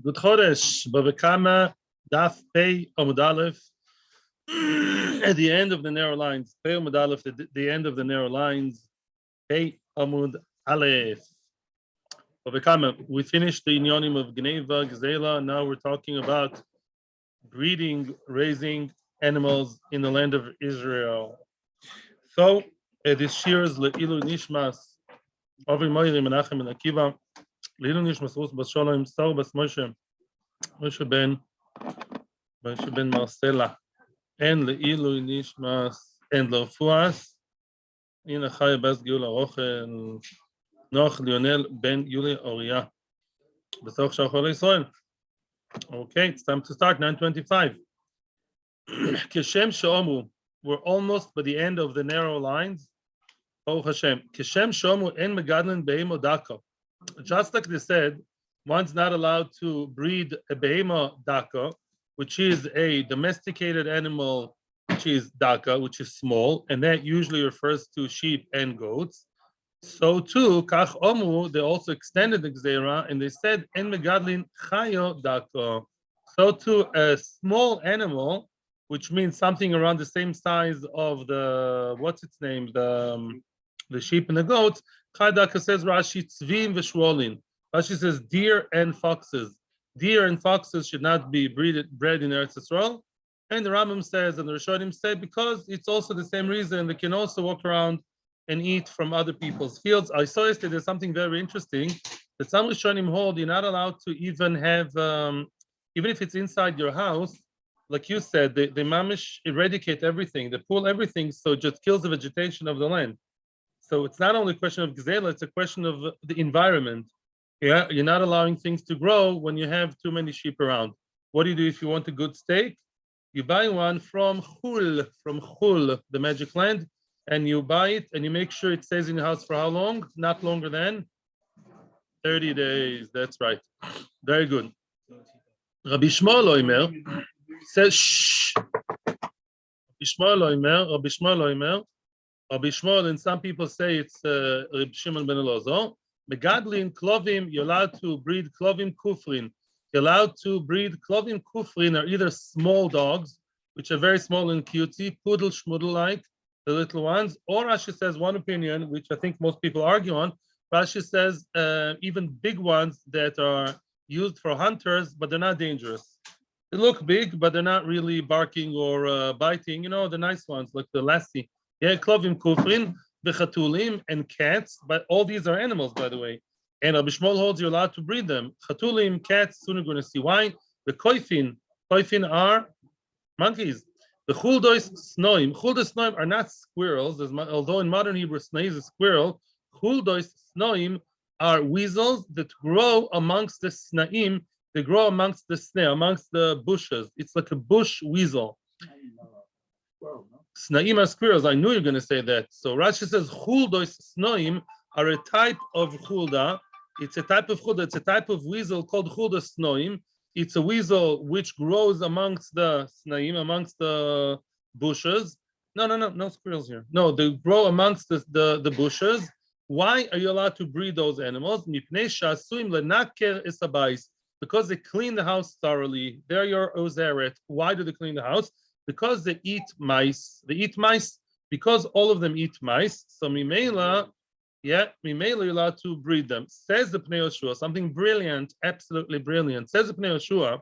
Good Chodesh, Bava Kama, Daf Pei Amud Aleph. At the end of the narrow lines, Pei Amud Aleph, the end of the narrow lines, Pei Amud Aleph. Bava Kama, we finished the Yomi of Gneva, Gzela. Now we're talking about breeding, raising animals in the land of Israel. So, this Shiur's Le'ilu Nishmas, Avi Moiri Menachem and Akiva, Le'ilu Nishmas Rus Bas Shalom Zachor Bas Moshe ben Marcela, and Le'ilu Nishmas and L'Fuas, in a Chaya Bas Geula Rochel, Noch Lionel ben Yuli Oria, B'Soch Shachol Yisrael. Okay, it's time to start. 9:25. Keshem Shomu. We're almost by the end of the narrow lines. Oh Hashem. Keshem Shomu en megadlin beimo dako. Just like they said, one's not allowed to breed a beimo dako, which is a domesticated animal, which is daka, which is small, and that usually refers to sheep and goats. So too, kach omu, they also extended the gzera, and they said en megadlin chayo dako. So too, a small animal, which means something around the same size of the, what's its name, the sheep and the goats. Chadaka says Rashi tzvim v'shwolin. Rashi says deer and foxes. Deer and foxes should not be bred in Eretz Yisrael. And the Rambam says, and the Rishonim say, because it's also the same reason they can also walk around and eat from other people's fields. I saw yesterday there's something very interesting that some Rishonim hold you're not allowed to even have, even if it's inside your house, like you said, they mamish eradicate everything, they pull everything, so it just kills the vegetation of the land. So it's not only a question of gzela, it's a question of the environment. Yeah, you're not allowing things to grow when you have too many sheep around. What do you do if you want a good steak? You buy one from Chul, the magic land, and you buy it and you make sure it stays in the house for how long? Not longer than 30 days. That's right. Very good. Rabbi Shmuel Oimer says, shh. Rabbi Shmuel, and some people say it's Rabbi Shimon ben Elazar. Megadlin klovim, you're allowed to breed klovim kufrin. You're allowed to breed klovim kufrin are either small dogs, which are very small and cutesy, poodle schmoodle like, the little ones, or Rashi says one opinion, which I think most people argue on. Rashi says even big ones that are used for hunters, but they're not dangerous. They look big, but they're not really barking or biting. You know, the nice ones like the lassie. Yeah, klovim kufrin, bechatulim, and cats. But all these are animals, by the way. And Rabbi Shmuel holds you're allowed to breed them. Chatulim, cats. Soon we're going to see why. The koifin are monkeys. The chuldois snoim. Chuldois snoim are not squirrels, although in modern Hebrew snoi is a squirrel. Chuldois snoim are weasels that grow amongst the snaim. They grow amongst the sneh, amongst the bushes. It's like a bush weasel. Snaim are squirrels. I knew you were going to say that. So Rashi says chuldois snoim are a type of chulda. It's a type of chulda. It's a type of weasel called chulda snoim. It's a weasel which grows amongst the snaim, amongst the bushes. No squirrels here. No, they grow amongst the bushes. Why are you allowed to breed those animals? Because they clean the house thoroughly. They're your ozeret. Why do they clean the house? Because they eat mice. They eat mice because all of them eat mice. So mimela, you're allowed to breed them. Says the Pnei Yoshua, something brilliant, absolutely brilliant. Says the Pnei Yoshua,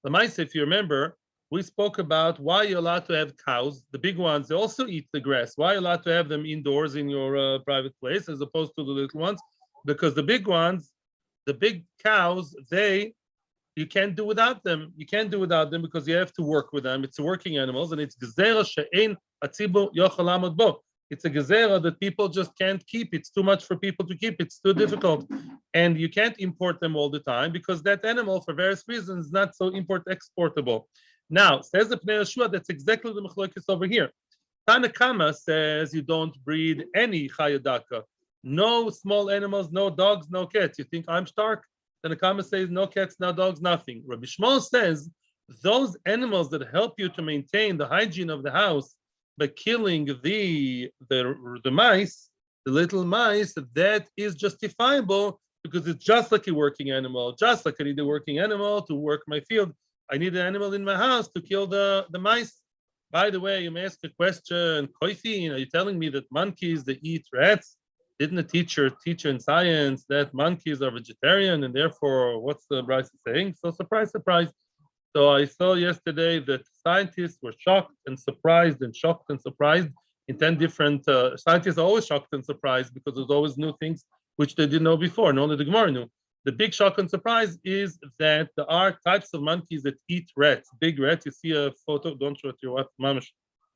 the mice, if you remember, we spoke about why you're allowed to have cows. The big ones, they also eat the grass. Why are you allowed to have them indoors in your private place as opposed to the little ones? Because the big ones, the big cows, you can't do without them. You can't do without them because you have to work with them. It's working animals, and it's gezerah she'ein hatzibur yochel lamod bo. It's a gezerah that people just can't keep. It's too much for people to keep. It's too difficult, and you can't import them all the time because that animal, for various reasons, is not so import-exportable. Now, says the Pnei Yoshua, that's exactly the machlokes over here. Tana Kama says you don't breed any chayadaka. No small animals, no dogs, no cats. You think I'm stark? Tana Kama says no cats, no dogs, nothing. Rabbi Shmuel says those animals that help you to maintain the hygiene of the house by killing the mice, the little mice, that is justifiable because it's just like a working animal, just like I need a working animal to work my field. I need an animal in my house to kill the mice. By the way, you may ask a question, Koifi, are you telling me that monkeys, they eat rats? Didn't a teacher teach in science that monkeys are vegetarian and therefore what's the Bryce saying? So surprise, surprise. So I saw yesterday that scientists were shocked and surprised and shocked and surprised in 10 different, scientists are always shocked and surprised because there's always new things which they didn't know before, and only the Gemara knew. The big shock and surprise is that there are types of monkeys that eat rats. Big rats, you see a photo, don't show it to your wife, Mamash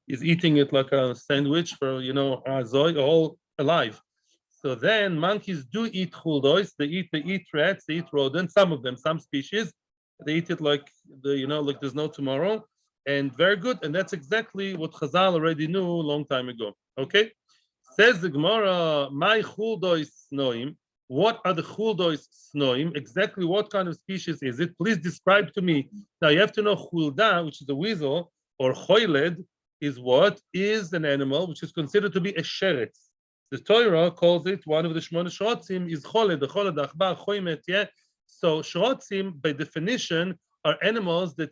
is eating it like a sandwich for, Zoy, all alive. So then monkeys do eat chuldois, they eat rats, they eat rodents, some of them, some species. They eat it like like there's no tomorrow, and very good. And that's exactly what Chazal already knew a long time ago. Okay, says the Gemara, "My chuldois snoim." What are the chuldois snoim? Exactly what kind of species is it? Please describe to me. Now you have to know chulda, which is a weasel, or choyled is what is an animal which is considered to be a sheretz. The Torah calls it one of the Shmona Shrotzim is choled, the choled, the achbar, choymet. Yeah. So shrotzim, by definition, are animals that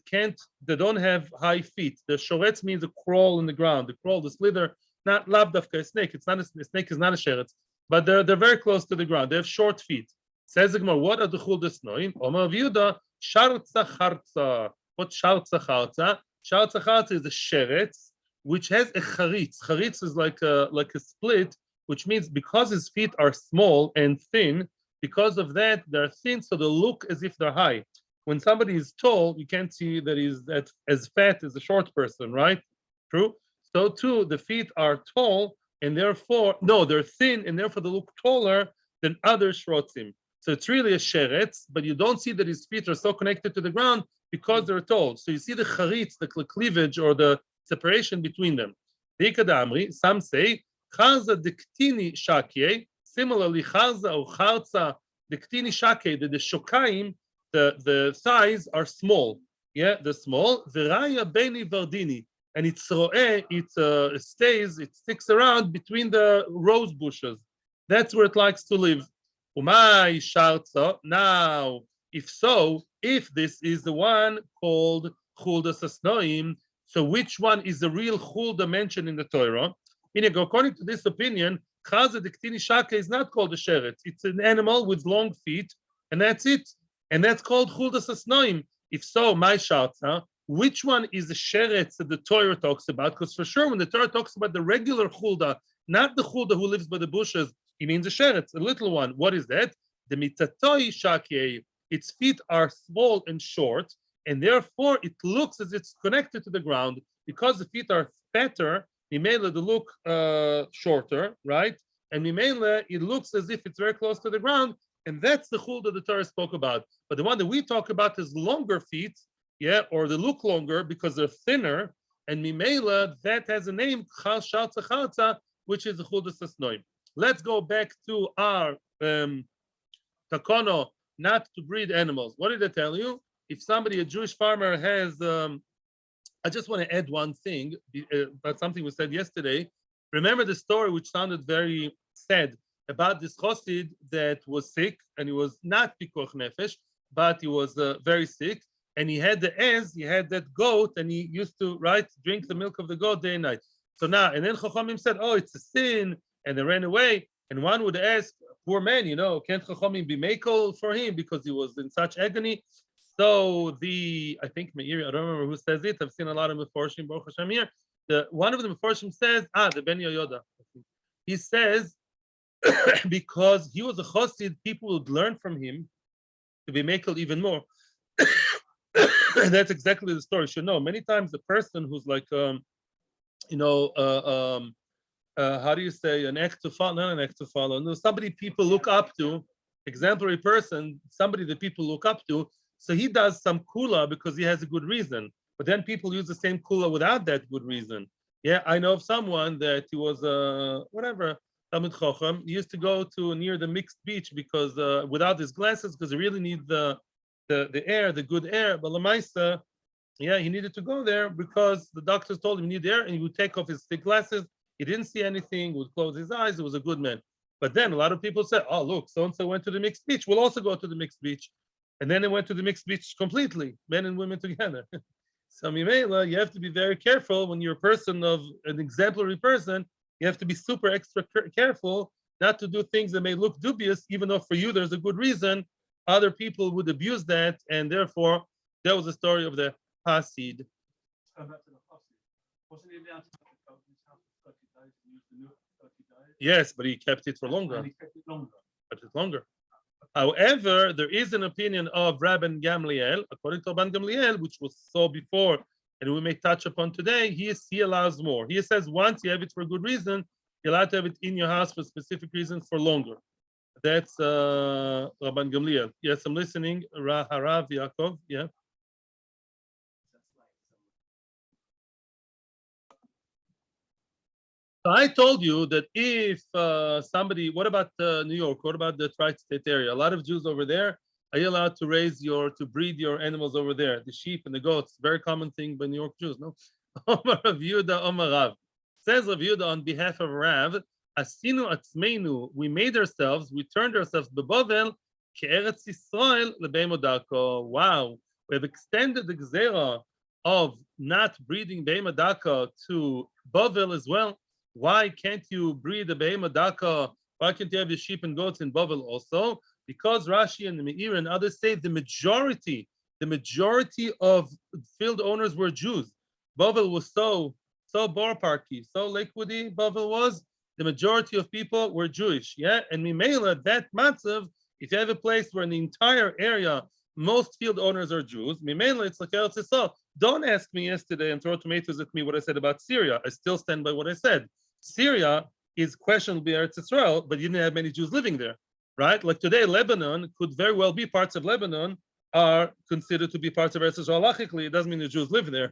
don't have high feet. The shoretz means a crawl in the ground, the crawl, the slither, not labdafka, a snake. It's not a snake is not a sheretz, but they're very close to the ground. They have short feet. Says the Gemara, what are the chuldas noim? Omar Yehuda, shartza chartza. What shartza chartza? Shartza chartza is a sheretz which has a charitz. Charitz is like a split, which means because his feet are small and thin, because of that, they're thin, so they look as if they're high. When somebody is tall, you can't see that he's as fat as a short person, right? True? So too, the feet are tall, and therefore, no, they're thin, and therefore they look taller than other shrotzim. So it's really a sheretz, but you don't see that his feet are so connected to the ground because they're tall. So you see the charitz, the cleavage, or the separation between them. Some say, Chaza diktini shakye. Similarly, chaza or charza, the ktini shake, the shokaim, the thighs are small. Yeah, they're small. V'raya beni vardini, and it's roe, it sticks around between the rose bushes. That's where it likes to live. Umay sharza. Now, if this is the one called chulda sasnoim, so which one is the real chulda mentioned in the Torah? Meaning, according to this opinion, Chaza the ktini shake is not called a sheretz. It's an animal with long feet, and that's it. And that's called chuldas asnoim. If so, my shartza, which one is the sheretz that the Torah talks about? Because for sure, when the Torah talks about the regular chulda, not the chulda who lives by the bushes, he means a sheretz, a little one. What is that? The mitatoi shake. Its feet are small and short, and therefore it looks as it's connected to the ground. Because the feet are fatter, Mimela, they look shorter, right? And Mimela, it looks as if it's very close to the ground, and that's the chul that the Torah spoke about. But the one that we talk about is longer feet, yeah, or they look longer because they're thinner, and Mimela, that has a name, Chal Shaltza Chaltza, which is the chul desasnoim. Let's go back to our takono, not to breed animals. What did I tell you? If somebody, a Jewish farmer, has I just want to add one thing about something we said yesterday. Remember the story which sounded very sad about this chassid that was sick, and he was not pikuach nefesh, but he was very sick, and he had that goat, and he used to drink the milk of the goat day and night. So now, and then Chachamim said, "Oh, it's a sin," and they ran away. And one would ask, "Poor man, can't Chachamim be makel for him because he was in such agony?" So I think Meiri, I don't remember who says it. I've seen a lot of Meforshim, Baruch Hashem here. One of the Meforshim says, the Ben Yoyoda. He says, because he was a chassid, people would learn from him to be makel even more. That's exactly the story. You should know, many times the person who's like, how do you say, an act to follow, not an act to follow, no, somebody people look up to, exemplary person, somebody that people look up to. So he does some kula because he has a good reason. But then people use the same kula without that good reason. Yeah, I know of someone that he was Talmid Chacham. He used to go to near the mixed beach because without his glasses, because he really needs the air, the good air. But Lamaisa, yeah, he needed to go there because the doctors told him he needed air, and he would take off his thick glasses. He didn't see anything, would close his eyes. He was a good man. But then a lot of people said, oh, look, so-and-so went to the mixed beach. We'll also go to the mixed beach. And then they went to the mixed beach completely, men and women together. So, Mimela, you have to be very careful when you're a person of an exemplary person. You have to be super extra careful not to do things that may look dubious, even though for you there's a good reason. Other people would abuse that, and therefore, that was the story of the Hasid. Yes, but he kept it for longer. But it's longer. However, there is an opinion of Rabban Gamliel, according to Rabban Gamliel, which was saw before, and we may touch upon today. He allows more. He says once you have it for a good reason, you're allowed to have it in your house for specific reasons for longer. That's Rabban Gamliel. Yes, I'm listening. Harav Yaakov. Yeah. I told you that if somebody, what about New York? What about the tri-state area? A lot of Jews over there. Are you allowed to to breed your animals over there? The sheep and the goats, very common thing by New York Jews, no? Omar Rav Yehuda, Omar Rav. Says Rav Yehuda on behalf of Rav, Asinu atzmeinu, we made ourselves, we turned ourselves, Bebavel, Ke'eretz Yisrael, Lebeimo Dako. Wow, we have extended the Gzera of not breeding Beimo Dako to Bavel as well. Why can't you breed a Be'ema Daka? Why can't you have your sheep and goats in Bavel also? Because Rashi and the Meir and others say the majority of field owners were Jews. Bavel was so bar parky, so Lakewoody, Bavel was. The majority of people were Jewish, yeah? And Mimela, that matzav, if you have a place where in the entire area, most field owners are Jews, Mimela, it's like Eretz Yisrael. Don't ask me yesterday and throw tomatoes at me what I said about Syria. I still stand by what I said. Syria is questionably Eretz Yisrael, but you didn't have many Jews living there, right? Like today, Lebanon could very well be parts of Lebanon are considered to be parts of Eretz Yisrael. Halachically, it doesn't mean the Jews live there.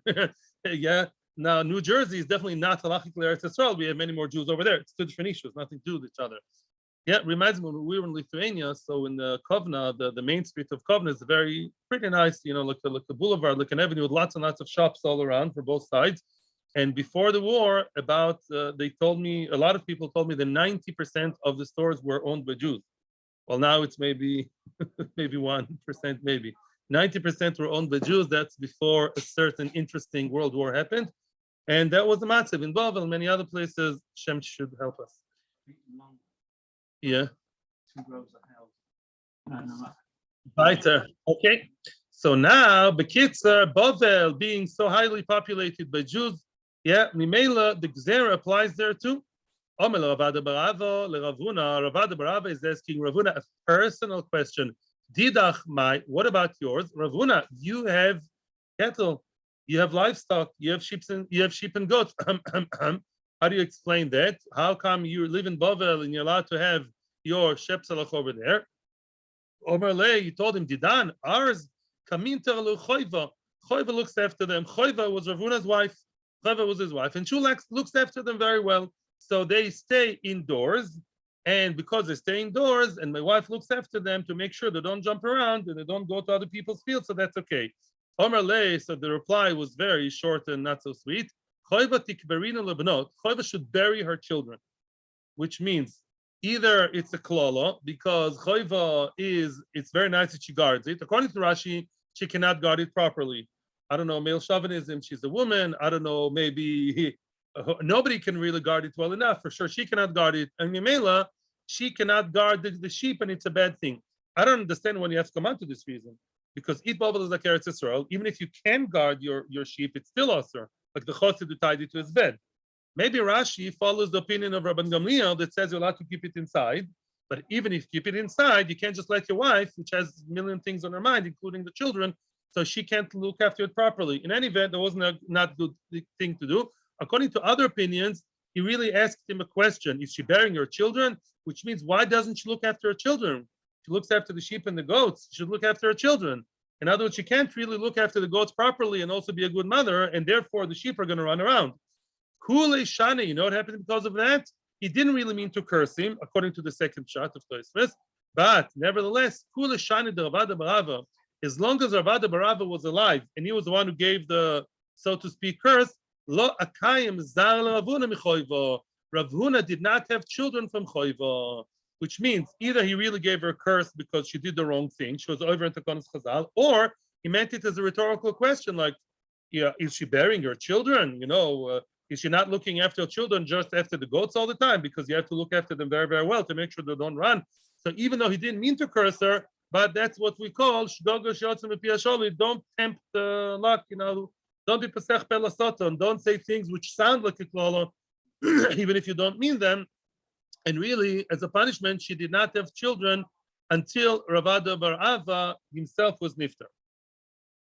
Yeah. Now, New Jersey is definitely not halachically Eretz Yisrael. We have many more Jews over there. It's two different issues, nothing to do with each other. Yeah, it reminds me when we were in Lithuania. So in the Kovna, the main street of Kovna is pretty nice, you know, like the boulevard, like an avenue with lots and lots of shops all around for both sides. And before the war, they told me, a lot of people told me that 90% of the stores were owned by Jews. Well, now it's maybe 1%, maybe. 90% were owned by Jews. That's before a certain interesting world war happened. And that was the matzav in Bavel and many other places. Shem should help us. Yeah. 2 rows of house. Weiter. Okay. So now, Bekitzer, Bavel being so highly populated by Jews, yeah, Mimela, the Gzera applies there too. Omer Ravada Barava, Ravuna. Ravada Barava is asking Ravuna a personal question. Didach mai, what about yours? Ravuna, you have cattle, you have livestock, you have sheep and goats. How do you explain that? How come you live in Bavel and you're allowed to have your shepsalach over there? Omer Le, you told him, Didan, ours, Kaminter Lu Choiva. Choiva looks after them. Choiva was Ravuna's wife. Choiva was his wife. And Shulak looks after them very well. So they stay indoors. And because they stay indoors, and my wife looks after them to make sure they don't jump around and they don't go to other people's fields, so that's okay. Omer Le, so the reply was very short and not so sweet. Choiva tikberina lebnot. Choiva should bury her children, which means either it's a klala because choiva it's very nice that she guards it. According to Rashi, she cannot guard it properly. I don't know, male chauvinism, she's a woman. I don't know, maybe nobody can really guard it well enough. For sure, she cannot guard it. And Mimela, she cannot guard the sheep, and it's a bad thing. I don't understand when you have to come out to this reason. Because eat bubble is like Eretz Yisrael. Even if you can guard your sheep, it's still usher. Like the chassid who tied it to his bed. Maybe Rashi follows the opinion of Rabban Gamliel that says you're allowed to keep it inside. But even if you keep it inside, you can't just let your wife, which has a million things on her mind, including the children, so she can't look after it properly. In any event, that wasn't a not good thing to do. According to other opinions, he really asked him a question. Is she bearing her children? Which means, why doesn't she look after her children? She looks after the sheep and the goats. She should look after her children. In other words, she can't really look after the goats properly and also be a good mother, and therefore the sheep are going to run around. Kule Shani, you know what happened because of that? He didn't really mean to curse him, according to the second shot of Tosfos, but nevertheless, Kule Shani de Ravada Barava, as long as Ravada Barava was alive, and he was the one who gave the, so to speak, curse, Lo Akayim Zar Ravuna Michoiva. Ravuna did not have children from Choiva. which means either he really gave her a curse because she did the wrong thing, she was over in Takanas Chazal, or he meant it as a rhetorical question, like, yeah, is she bearing her children? Is she not looking after her children just after the goats all the time? Because you have to look after them very, very well to make sure they don't run. So even though he didn't mean to curse her, but that's what we call shgogo shotzim epiyasholi. Don't tempt luck, Don't be pesach pelasoton. Don't say things which sound like a klala, even if you don't mean them. And really, as a punishment, she did not have children until Ravada bar Ava himself was niftar.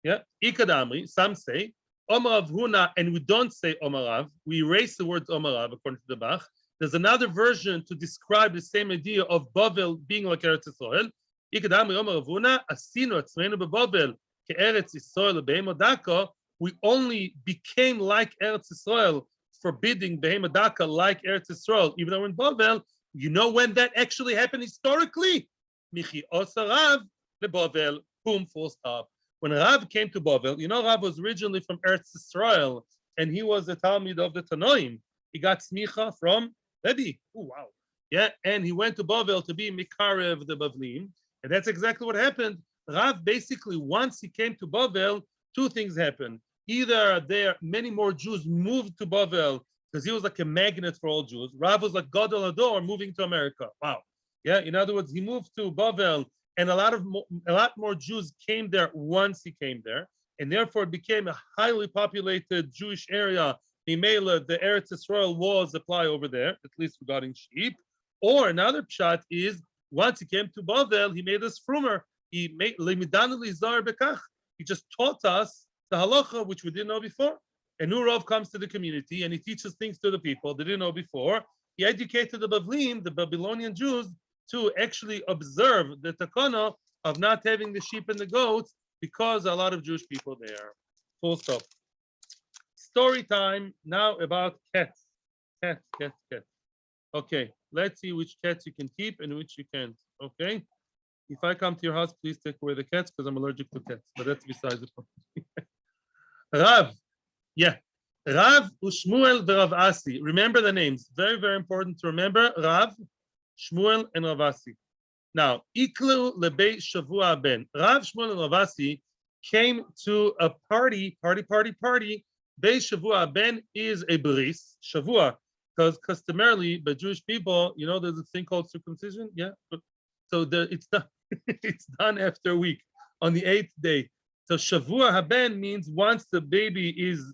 Yeah, Ikadamri, some say, Omar Rav Huna, and we don't say Omar Rav, we erase the word Omar Rav according to the Bach. There's another version to describe the same idea of Bavel being like Eretz Yisrael. Ikadamri Omar Rav Huna, Asinu Atzreinu beBavel, ke'Eretz Yisrael be'Emodaka, we only became like Eretz Yisrael, forbidding Behemodaka like Eretz Yisrael, even though in Bavel, you know when that actually happened historically? Michi Osarav leBavel, boom, full stop. When Rav came to Bavel, Rav was originally from Eretz Yisrael, and he was a Talmid of the Tanoim. He got smicha from Rebbe. Oh, wow. Yeah, and he went to Bavel to be Mikarev the Bavlim, and that's exactly what happened. Rav basically, once he came to Bavel, two things happened. Either there, many more Jews moved to Bavel because he was like a magnet for all Jews. Rav was like Gadol Hador moving to America. Wow. Yeah, in other words, he moved to Bavel, and a lot more Jews came there once he came there, and therefore it became a highly populated Jewish area. Mimela, the Eretz Yisrael laws apply over there, at least regarding sheep. Or another pshat is, once he came to Bavel, he made us frumer. He made limidan lizar bekach. He just taught us the halacha, which we didn't know before. And new Rav comes to the community and he teaches things to the people they didn't know before. He educated the Bavlim, the Babylonian Jews, to actually observe the takana of not having the sheep and the goats because a lot of Jewish people there. Full stop. Story time now about cats. Cats. Okay, let's see which cats you can keep and which you can't. Okay? If I come to your house, please take away the cats because I'm allergic to cats. But that's besides the point. Rav. Yeah. Rav Ushmuel v'Rav Asi. Remember the names. Very, very important to remember. Rav, Shmuel, and Rav Asi. Now, Iklu lebei Shavua ben. Rav, Shmuel, and Rav Asi came to a party. Bei Shavua ben is a bris. Shavua, because customarily by Jewish people, there's a thing called circumcision. Yeah. So it's done. It's done after a week, on the 8th day. So Shavua haben means once the baby is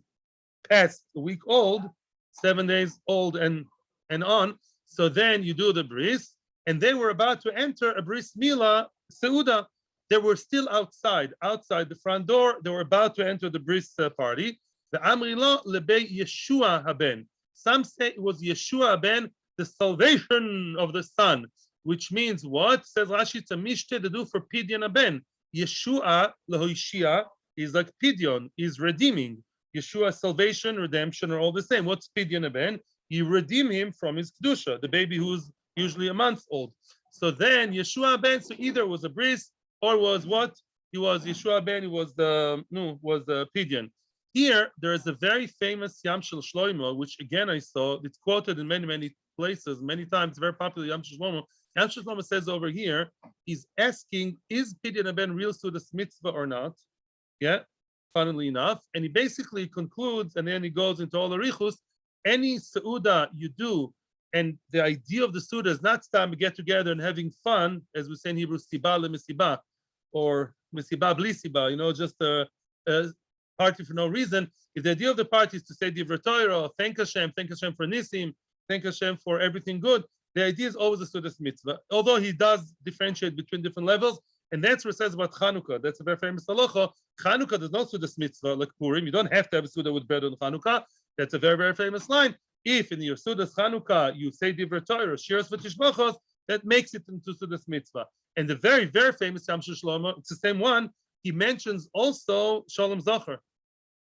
past a week old, 7 days old and on. So then you do the bris, and they were about to enter a bris milah seuda. They were still outside the front door. They were about to enter the bris party. The Amrilo lebei Yeshua haben. Some say it was Yeshua haben, the salvation of the son, which means what? Says Rashi, it's a mishte to do for pidyon haben. Yeshua lehoishia is like pidyon, is redeeming. Yeshua, salvation, redemption are all the same. What's pidyon haben? You redeem him from his kedusha, the baby who's usually a month old. So then Yeshua ben, so either was a bris or was what? He was Yeshua ben. He was the pidyon. Here there is a very famous Yam Shel Shlomo, which again I saw. It's quoted in many places, many times. Very popular Yam Shel Shlomo. Yam Shel Shlomo says over here, he's asking, is pidyon haben real Sudas mitzvah or not? Yeah, funnily enough, and he basically concludes, and then he goes into all the richus. Any seuda you do, and the idea of the seuda is not time to get together and having fun, as we say in Hebrew, siba lemisiba, or misiba bli siba, just a party for no reason. If the idea of the party is to say divrei Torah, thank Hashem for nisim, thank Hashem for everything good, the idea is always a seudas mitzvah. Although he does differentiate between different levels, and that's what it says about Chanukah. That's a very famous halacha. Chanukah does not seudas mitzvah like Purim. You don't have to have a seuda with bread on Chanukah. That's a very, very famous line. If in your Sudas Chanukah you say Divrei Torah, Shiras v'Tishbachos, that makes it into Sudas Mitzvah. And the very, very famous Yam Shel Shlomo, it's the same one, he mentions also Shalom Zachor.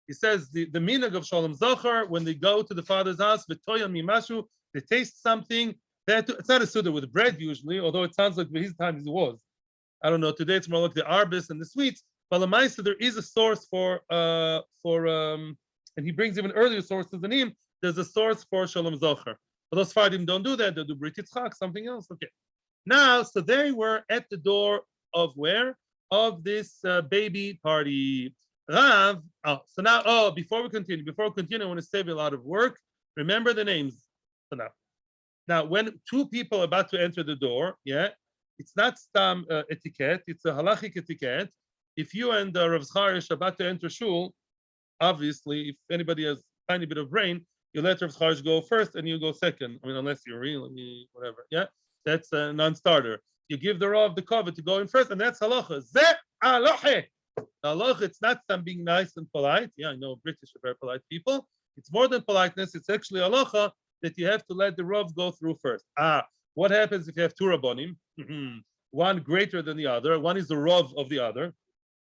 He says the minhag of Shalom Zachor, when they go to the father's house, V'toya mimashu, they taste something. It's not a Suda with bread usually, although it sounds like by his time it was. I don't know, today it's more like the arbis and the sweets. But Lamaisa, there is a source and he brings even earlier sources than him. There's a source for Shalom Zachor. But those Fardim don't do that. They do Brit Yitzchak, something else. Okay. Now, so they were at the door of where? Of this baby party. Rav. So now, before we continue, I want to save you a lot of work. Remember the names. So now, when two people are about to enter the door, yeah, it's not stam etiquette, it's a halachic etiquette. If you and Rav Zachor are about to enter shul, obviously, if anybody has a tiny bit of brain, you let Rav Zachor go first and you go second. I mean, unless you're really whatever. Yeah, that's a non-starter. You give the Rav the cover to go in first, and that's halacha. Zeh halacha. Halacha, it's not some being nice and polite. Yeah, I know British are very polite people. It's more than politeness. It's actually halacha that you have to let the Rav go through first. What happens if you have two Rabbonim? One greater than the other. One is the Rav of the other.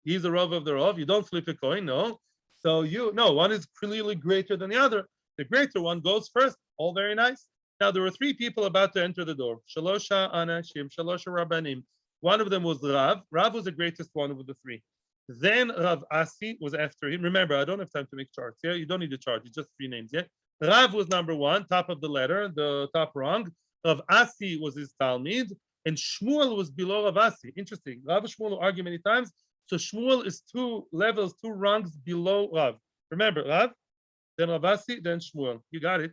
He's the Rav of the Rav. You don't flip a coin, no. So one is clearly greater than the other. The greater one goes first. All very nice. Now there were three people about to enter the door. Shalosha Anashim, Shalosha Rabbanim. One of them was Rav. Rav was the greatest one of the three. Then Rav Asi was after him. Remember, I don't have time to make charts. Yeah, you don't need a chart. It's just three names. Yeah. Rav was number one, top of the ladder, the top rung. Rav Asi was his Talmid, and Shmuel was below Rav Asi. Interesting. Rav and Shmuel argue many times. So Shmuel is two levels, two rungs below Rav. Remember, Rav, then Rav Asi, then Shmuel. You got it.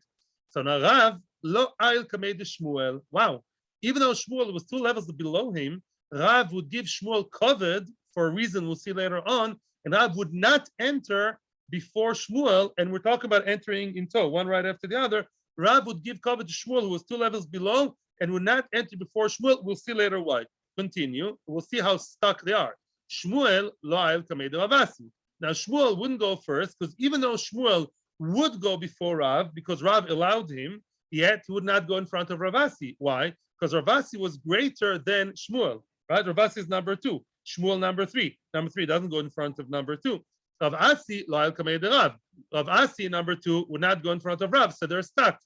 So now Rav lo ail kamei de Shmuel. Wow. Even though Shmuel was two levels below him, Rav would give Shmuel covered for a reason we'll see later on, and Rav would not enter before Shmuel, and we're talking about entering in tow, one right after the other. Rav would give cover to Shmuel, who was two levels below, and would not enter before Shmuel. We'll see later why. Continue. We'll see how stuck they are. Shmuel lo ail kamei de Rav Asi. Now Shmuel wouldn't go first, because even though Shmuel would go before Rav, because Rav allowed him, yet he would not go in front of Rav Asi. Why? Because Rav Asi was greater than Shmuel. Right? Rav Asi is number two. Shmuel number three. Number three doesn't go in front of number two. Rav Asi lo ail kamei de Rav. Rav Asi number two would not go in front of Rav, so they're stuck.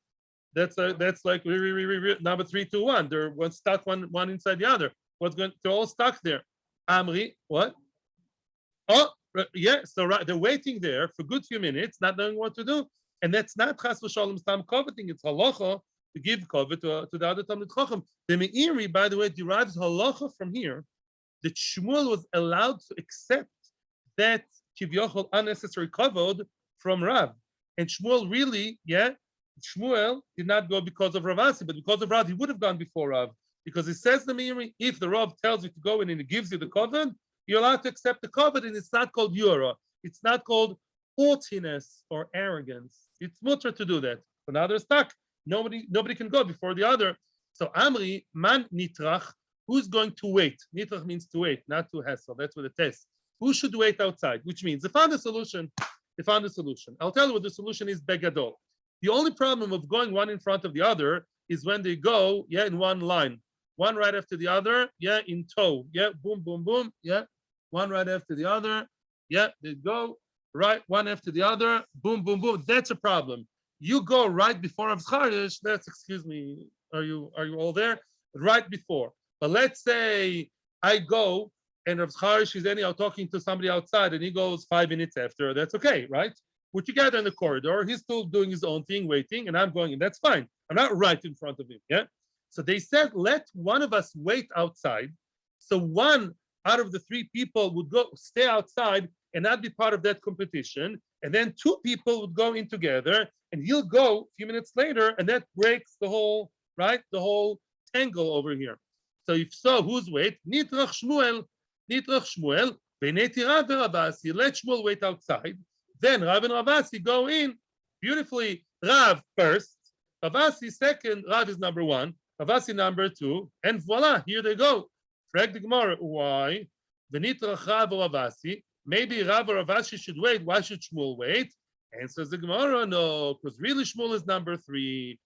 That's like number 3, 2, 1. They're one stuck one inside the other. They're all stuck there. Amri, what? Oh, yeah. So they're waiting there for a good few minutes, not knowing what to do, and that's not chas v'shalom stam coveting. It's halacha to give covet to the other Talmid Chacham. The Meiri, by the way, derives halacha from here that Shmuel was allowed to accept that kivyochol unnecessary kavod from Rav, and Shmuel really, Shmuel did not go because of Rav Asi, but because of Rav, he would have gone before Rav. Because it says the Meiri, if the Rav tells you to go in and he gives you the covenant, you're allowed to accept the covenant, and it's not called yura. It's not called haughtiness or arrogance. It's mutter to do that. So now they're stuck. Nobody can go before the other. So Amri, man nitrach, who's going to wait? Nitrach means to wait, not to hassle. That's what it says. Who should wait outside? Which means they found a solution. I'll tell you what the solution is, begadol. The only problem of going one in front of the other is when they go, in one line. One right after the other, in tow. Boom, boom, boom. One right after the other. They go right one after the other. Boom, boom, boom. That's a problem. You go right before Rav Zachor. That's, excuse me, are you all there? Right before. But let's say I go and Rav Zachor is anyhow talking to somebody outside and he goes 5 minutes after. That's okay, right? We're together in the corridor. He's still doing his own thing, waiting, and I'm going, and that's fine. I'm not right in front of him. So they said, let one of us wait outside. So one out of the 3 people would stay outside and not be part of that competition. And then 2 people would go in together, and he'll go a few minutes later, and that breaks the whole tangle over here. So if so, who's wait? Nitrach Shmuel. V'neti Rav Rav Asi. Let Shmuel wait outside. Then Rav and Rav Asi go in. Beautifully, Rav first, Rav Asi second, Rav is number 1, Rav Asi number 2, and voila, here they go. Frag the Gemara, why? V'nitrach Rav or Rav Asi. Maybe Rav or Rav Asi should wait. Why should Shmuel wait? Answers the Gemara, no, because really Shmuel is number 3.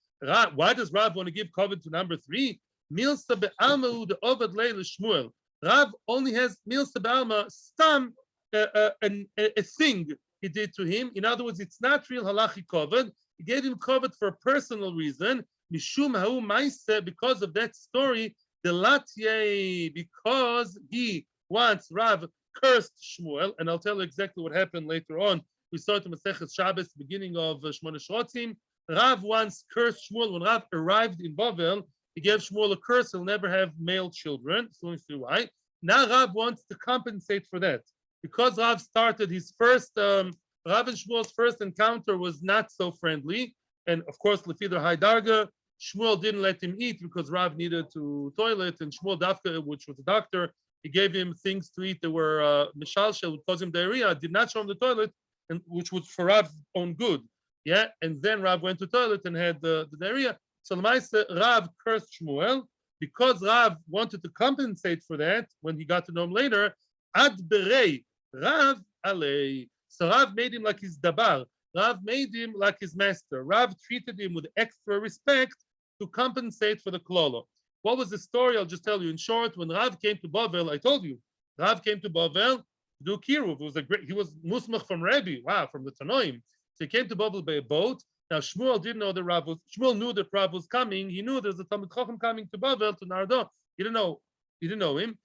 Why does Rav want to give covenant to number 3? Milsa be'alma the ovad leil Shmuel. Rav only has milsa be'alma, stam, a thing he did to him. In other words, it's not real halachi covenant. He gave him covenant for a personal reason. Mishum ha'u ma'aseh, because of that story, the latye, because he once Rav cursed Shmuel, and I'll tell you exactly what happened later on. We saw it in Masechet Shabbos, beginning of Shmona Shrotzim. Rav once cursed Shmuel when Rav arrived in Bavel. He gave Shmuel a curse, he'll never have male children. So we see why. Now Rav wants to compensate for that. Because Rav started his first, Rav and Shmuel's first encounter was not so friendly. And of course, Lefider High Darga, Shmuel didn't let him eat because Rav needed to toilet. And Shmuel Dafka, which was a doctor, he gave him things to eat that were mishalshel, would cause him diarrhea, did not show him the toilet, and which was for Rav's own good. Yeah, and then Rav went to toilet and had the diarrhea. So Lamaisa, Rav cursed Shmuel because Rav wanted to compensate for that when he got to know him later. Ad berei Rav alei. So Rav made him like his dabar. Rav made him like his master. Rav treated him with extra respect to compensate for the klolo. What was the story? I'll just tell you in short. When Rav came to Bavel, I told you, Rav came to Bavel to do kiruv. It was a great. He was musmach from Rebbe. Wow, from the Tanoim. So he came to Bavel by a boat. Now Shmuel didn't know that Rav was. Shmuel knew that Rav was coming. He knew there's a Talmud Chacham coming to Bavel to Nardo. He didn't know. He didn't know him.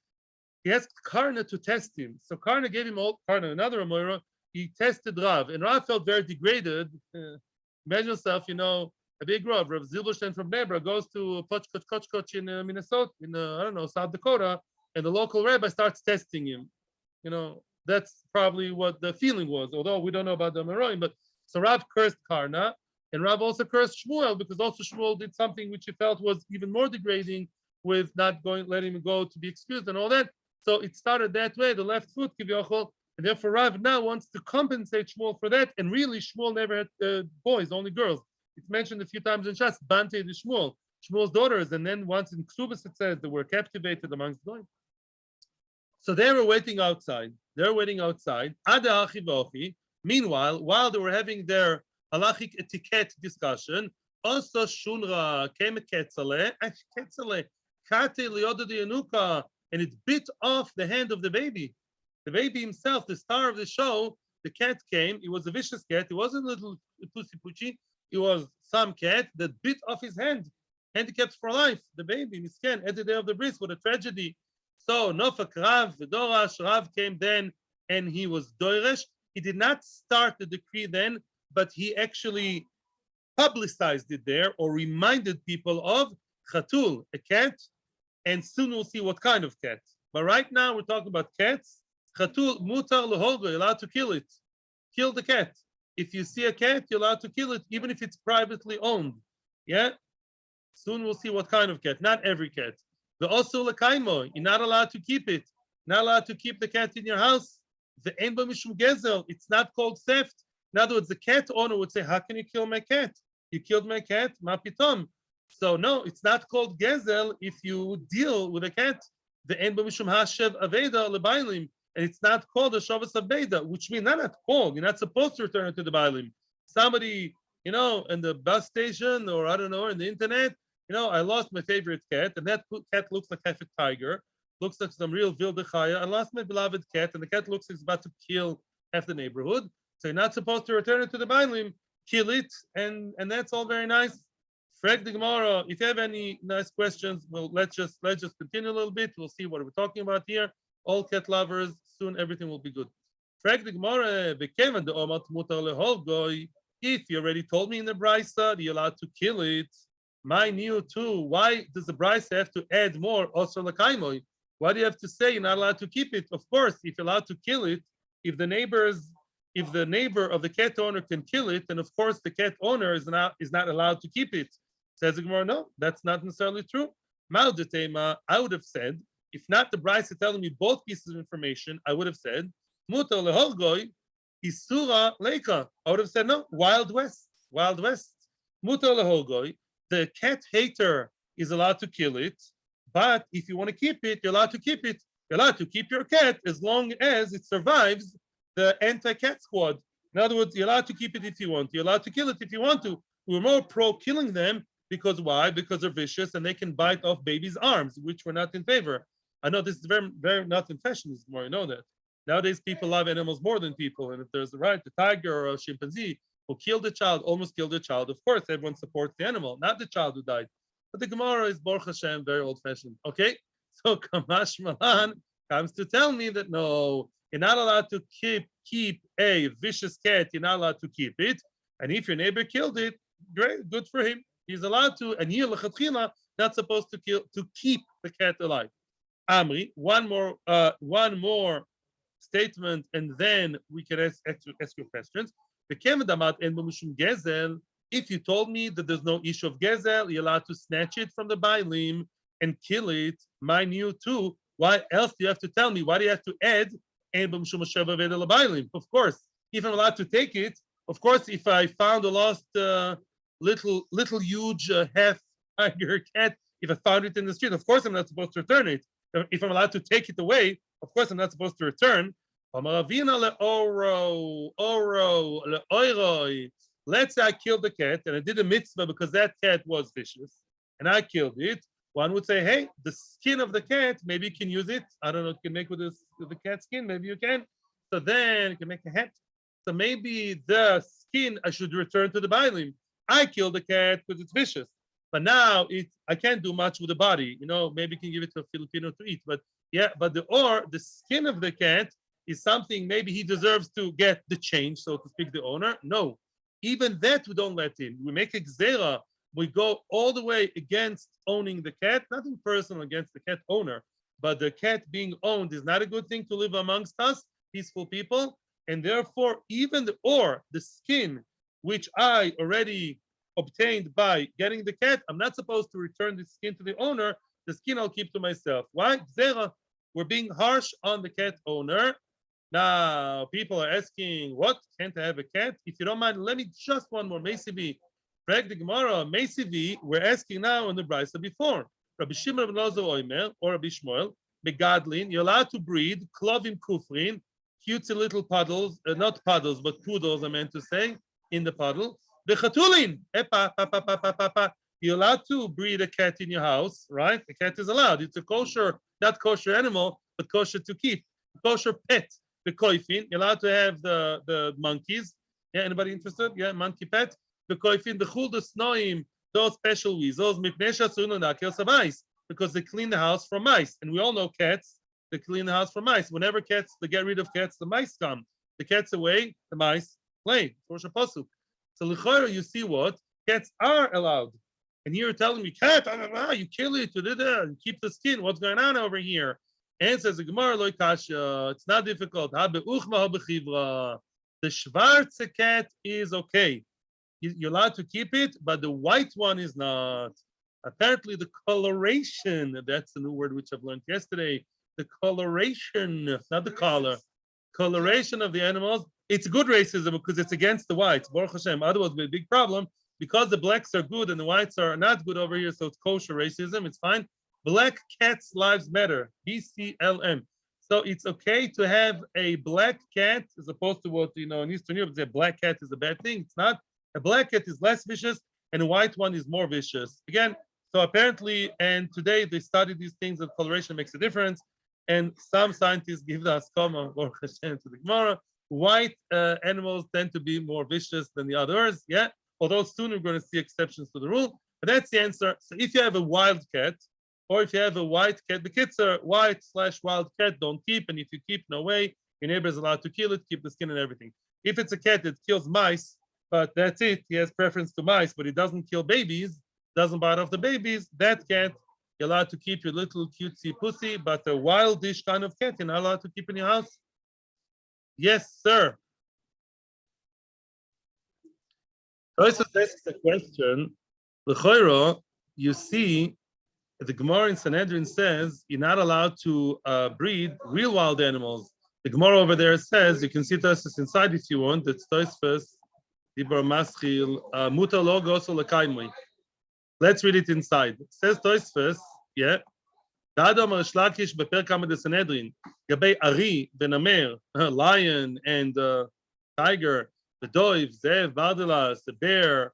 He asked Karna to test him. So Karna gave him all. Karna, another Amora. He tested Rav, and Rav felt very degraded. Imagine yourself, a big Rav Zilberstein from Nebra goes to Koch in Minnesota, in I don't know, South Dakota, and the local rabbi starts testing him. That's probably what the feeling was, although we don't know about the Meroim. But so Rav cursed Karna, and Rav also cursed Shmuel because also Shmuel did something which he felt was even more degrading with not letting him go to be excused and all that. So it started that way, the left foot, Kivyochol, and therefore Rav now wants to compensate Shmuel for that. And really, Shmuel never had boys, only girls. It's mentioned a few times in Shas, Bante de Shmuel, Shmuel's daughters, and then once in Ksubas it says they were captivated amongst them. So they were waiting outside. Ada achivochi. Meanwhile, while they were having their halachic etiquette discussion, also Shunra came a ketzale, kate lioda yanuka, and it bit off the hand of the baby. The baby himself, the star of the show, the cat came. It was a vicious cat. It wasn't a little pussy poochie. It was some cat that bit off his hand, handicapped for life. The baby, misken, at the day of the bris, what a tragedy. So Nofak Rav, Dorash, Rav came then, and he was doiresh. He did not start the decree then, but he actually publicized it there or reminded people of Chatul, a cat, and soon we'll see what kind of cat. But right now we're talking about cats. Chatul mutar leholgo, you're allowed to kill it. Kill the cat. If you see a cat, you're allowed to kill it, even if it's privately owned. Yeah? Soon we'll see what kind of cat. Not every cat. The osu lekaimo, you're not allowed to keep it. Not allowed to keep the cat in your house. The enba mishum gezel, it's not called theft. In other words, the cat owner would say, how can you kill my cat? You killed my cat, ma pitom. So no, it's not called gezel if you deal with a cat. The enba mishum hashev aveda lebailim. And it's not called a Shavas Aveda, which means not called. You're not supposed to return it to the Bailim. Somebody, in the bus station or I don't know, in the internet, I lost my favorite cat, and that cat looks like half a tiger, looks like some real Vildechaya. I lost my beloved cat, and the cat looks like it's about to kill half the neighborhood. So you're not supposed to return it to the Bailim, kill it, and that's all very nice. Frag the Gemara. If you have any nice questions, well, let's just continue a little bit. We'll see what we're talking about here. All cat lovers, soon everything will be good. Frag the Gemara, if you already told me in the Brisa that you're allowed to kill it, my new too, why does the Brisa have to add more? Why do you have to say you're not allowed to keep it? Of course, if you're allowed to kill it, if the neighbor of the cat owner can kill it, then of course the cat owner is not allowed to keep it. Says the Gemara, no, that's not necessarily true. I would have said, if not the Brisa telling me both pieces of information, I would have said, Mutar leholgoy, Isura leika. I would have said, no, Wild West. Mutar leholgoy, the cat hater is allowed to kill it, but if you want to keep it, you're allowed to keep it. You're allowed to keep your cat as long as it survives the anti-cat squad. In other words, you're allowed to keep it if you want. You're allowed to kill it if you want to. We're more pro killing them because why? Because they're vicious and they can bite off babies' arms, which we're not in favor. I know this is very, very not in fashion this more. I know that. Nowadays, people love animals more than people. And if there's a right, the tiger or a chimpanzee who killed the child, almost killed the child, of course, everyone supports the animal, not the child who died. But the Gemara is, Baruch Hashem, very old-fashioned. Okay? So Kamash Malan comes to tell me that no, you're not allowed to keep a vicious cat. You're not allowed to keep it. And if your neighbor killed it, great, good for him. He's allowed to. And here, l'chatchila, not supposed to kill, to keep the cat alive. Amri, one more statement, and then we can ask your questions. If you told me that there's no issue of gezel, you're allowed to snatch it from the bailim and kill it. Mine you too. Why else do you have to tell me? Why do you have to add? Of course, if I'm allowed to take it, of course, if I found a lost little huge half tiger cat, if I found it in the street, of course I'm not supposed to return it. If I'm allowed to take it away, of course I'm not supposed to return. Let's say I killed the cat and I did a mitzvah because that cat was vicious and I killed it. One would say, hey, the skin of the cat, maybe you can use it. I don't know what you can make with the cat skin. Maybe you can. So then you can make a hat. So maybe the skin I should return to the bailim. I killed the cat because it's vicious. But now I can't do much with the body. Maybe you can give it to a Filipino to eat. But yeah, but the skin of the cat is something maybe he deserves to get the change, so to speak, the owner. No, even that we don't let in. We make a gzera. We go all the way against owning the cat, nothing personal against the cat owner, but the cat being owned is not a good thing to live amongst us, peaceful people. And therefore, even the skin, which I already obtained by getting the cat, I'm not supposed to return the skin to the owner. The skin I'll keep to myself. Why? Gzera. We're being harsh on the cat owner. Now, people are asking, what? Can't I have a cat? If you don't mind, let me just one more. Maybe Preg the Gemara, Meisivi, we're asking now in the Brisa before. Rabbi Shimon ben Lozo Oimer, or Rabbi Shmuel, Megadlin, you're allowed to breed Klovim Kufrin, cutesy little puddles, not puddles, but poodles, I meant to say, in the puddle. The Chatulin, you're allowed to breed a cat in your house, right? A cat is allowed. It's a kosher, not kosher animal, but kosher to keep. Kosher pet, the koifin, you're allowed to have the monkeys. Yeah, anybody interested? Yeah, monkey pet. The koifin, the chul, the snoim, those special weasels, because they clean the house from mice. And we all know cats, they clean the house from mice. Whenever they get rid of cats, the mice come. The cat's away, the mice play. So l'chora, you see what? Cats are allowed. And here you're telling me, cat, you kill it, you keep the skin. What's going on over here? And says the Gemara, loy kasha, it's not difficult. The schwarze cat is okay. You're allowed to keep it, but the white one is not. Apparently, the coloration, that's a new word which I've learned yesterday. The coloration, not the color, coloration of the animals. It's good racism because it's against the whites. Baruch Hashem. Otherwise, it would be a big problem because the blacks are good and the whites are not good over here. So it's kosher racism. It's fine. Black cats' lives matter. BCLM. So it's okay to have a black cat as opposed to what in Eastern Europe, a black cat is a bad thing. It's not. A black cat is less vicious and a white one is more vicious. Again, so apparently, and today they study these things that coloration makes a difference. And some scientists give the haskama or Hashem to the Gemara. White animals tend to be more vicious than the others. Yeah, although soon we're going to see exceptions to the rule. But that's the answer. So if you have a wild cat, or if you have a white cat, the kids are white/wild cat, don't keep. And if you keep, no way. Your neighbor is allowed to kill it, keep the skin and everything. If it's a cat that kills mice, but that's it, he has preference to mice, but he doesn't kill babies, doesn't bite off the babies, that cat, you're allowed to keep your little cutesy pussy, but a wildish kind of cat, you're not allowed to keep in your house. Yes, sir. Also, that's the question. L'choiro, you see, the Gemara in Sanhedrin says you're not allowed to breed real wild animals. The Gemara over there says, you can see Tosfos inside if you want, it's Tosfos, Dibur Maschil, Muta Logos or Lekaimui. Let's read it inside. It says Tosfos, yeah. Gadam Shlakish Beper Kama de Sanhedrin, Gabei Ari, Benamer, lion and tiger, the dove, Zev, Bardelas, the bear,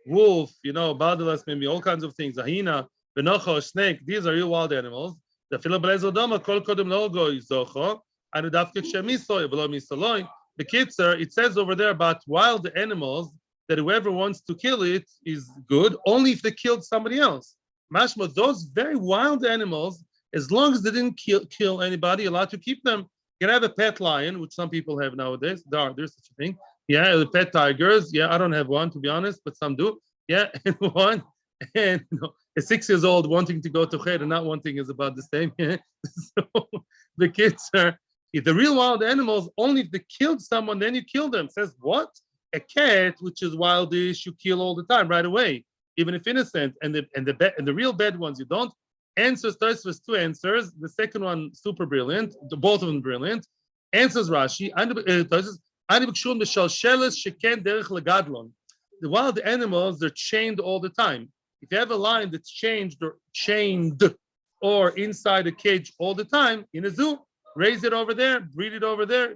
wolf, Bardelas may be all kinds of things, Ahina, Benocho, snake, these are real wild animals. The Philobelezodoma, Kol Kodem Logo, Zocho, and the Dafkek Shemisoy, Velo Misoloi. The Kitzer, it says over there about wild animals that whoever wants to kill it is good, only if they killed somebody else. Mashma, those very wild animals, as long as they didn't kill anybody, you're allowed to keep them. You can have a pet lion, which some people have nowadays. There's such a thing. Yeah, the pet tigers. Yeah, I don't have one, to be honest, but some do. Yeah, and one. And a 6-year-old wanting to go to Cheder and not wanting is about the same. So the kids are, if the real wild animals, only if they killed someone, then you kill them. It says, what? A cat, which is wildish, you kill all the time, right away, even if innocent. And the real bad ones, you don't. Answers, there's 2 answers. The second one, super brilliant. Both of them brilliant. Answers Rashi. The wild animals, they're chained all the time. If you have a lion that's chained or inside a cage all the time, in a zoo, raise it over there, breed it over there.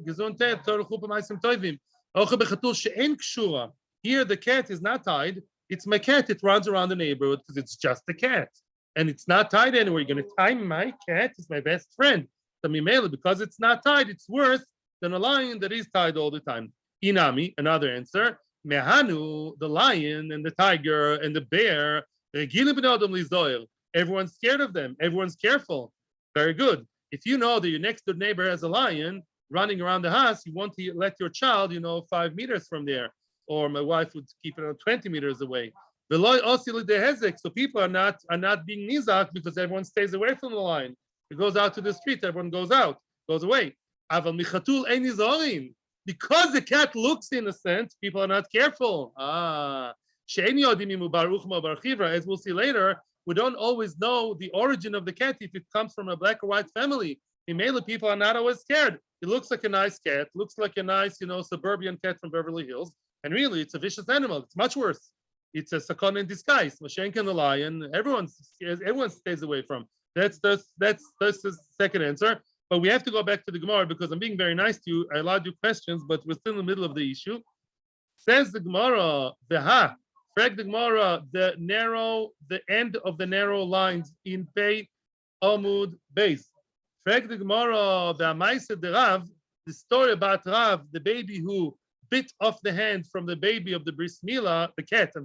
Here the cat is not tied. It's my cat. It runs around the neighborhood because it's just a cat. And it's not tied anywhere. You're going to tie my cat. It's my best friend. Because it's not tied, it's worse than a lion that is tied all the time. Inami, another answer. Mehanu, the lion and the tiger and the bear. Everyone's scared of them. Everyone's careful. Very good. If you know that your next door neighbor has a lion running around the house, you want to let your child, 5 meters from there. Or my wife would keep it 20 meters away. So people are not being nizak because everyone stays away from the lion. It goes out to the street, everyone goes away. Because the cat looks innocent, people are not careful. As we'll see later, we don't always know the origin of the cat if it comes from a black or white family. In Mela, people are not always scared. It looks like a nice cat, looks like a nice, suburban cat from Beverly Hills, and really, it's a vicious animal. It's much worse. It's a sakon in disguise. Mashenka the lion, everyone stays away from. That's the second answer. But we have to go back to the Gemara because I'm being very nice to you. I allowed you questions, but we're still in the middle of the issue. Says the Gemara, frag the Gemara, the end of the narrow lines in Pei Amud base. Frag the Gemara, the Amaisa de Rav, the story about Rav, the baby who bit off the hand from the baby of the bris milah, the cat, who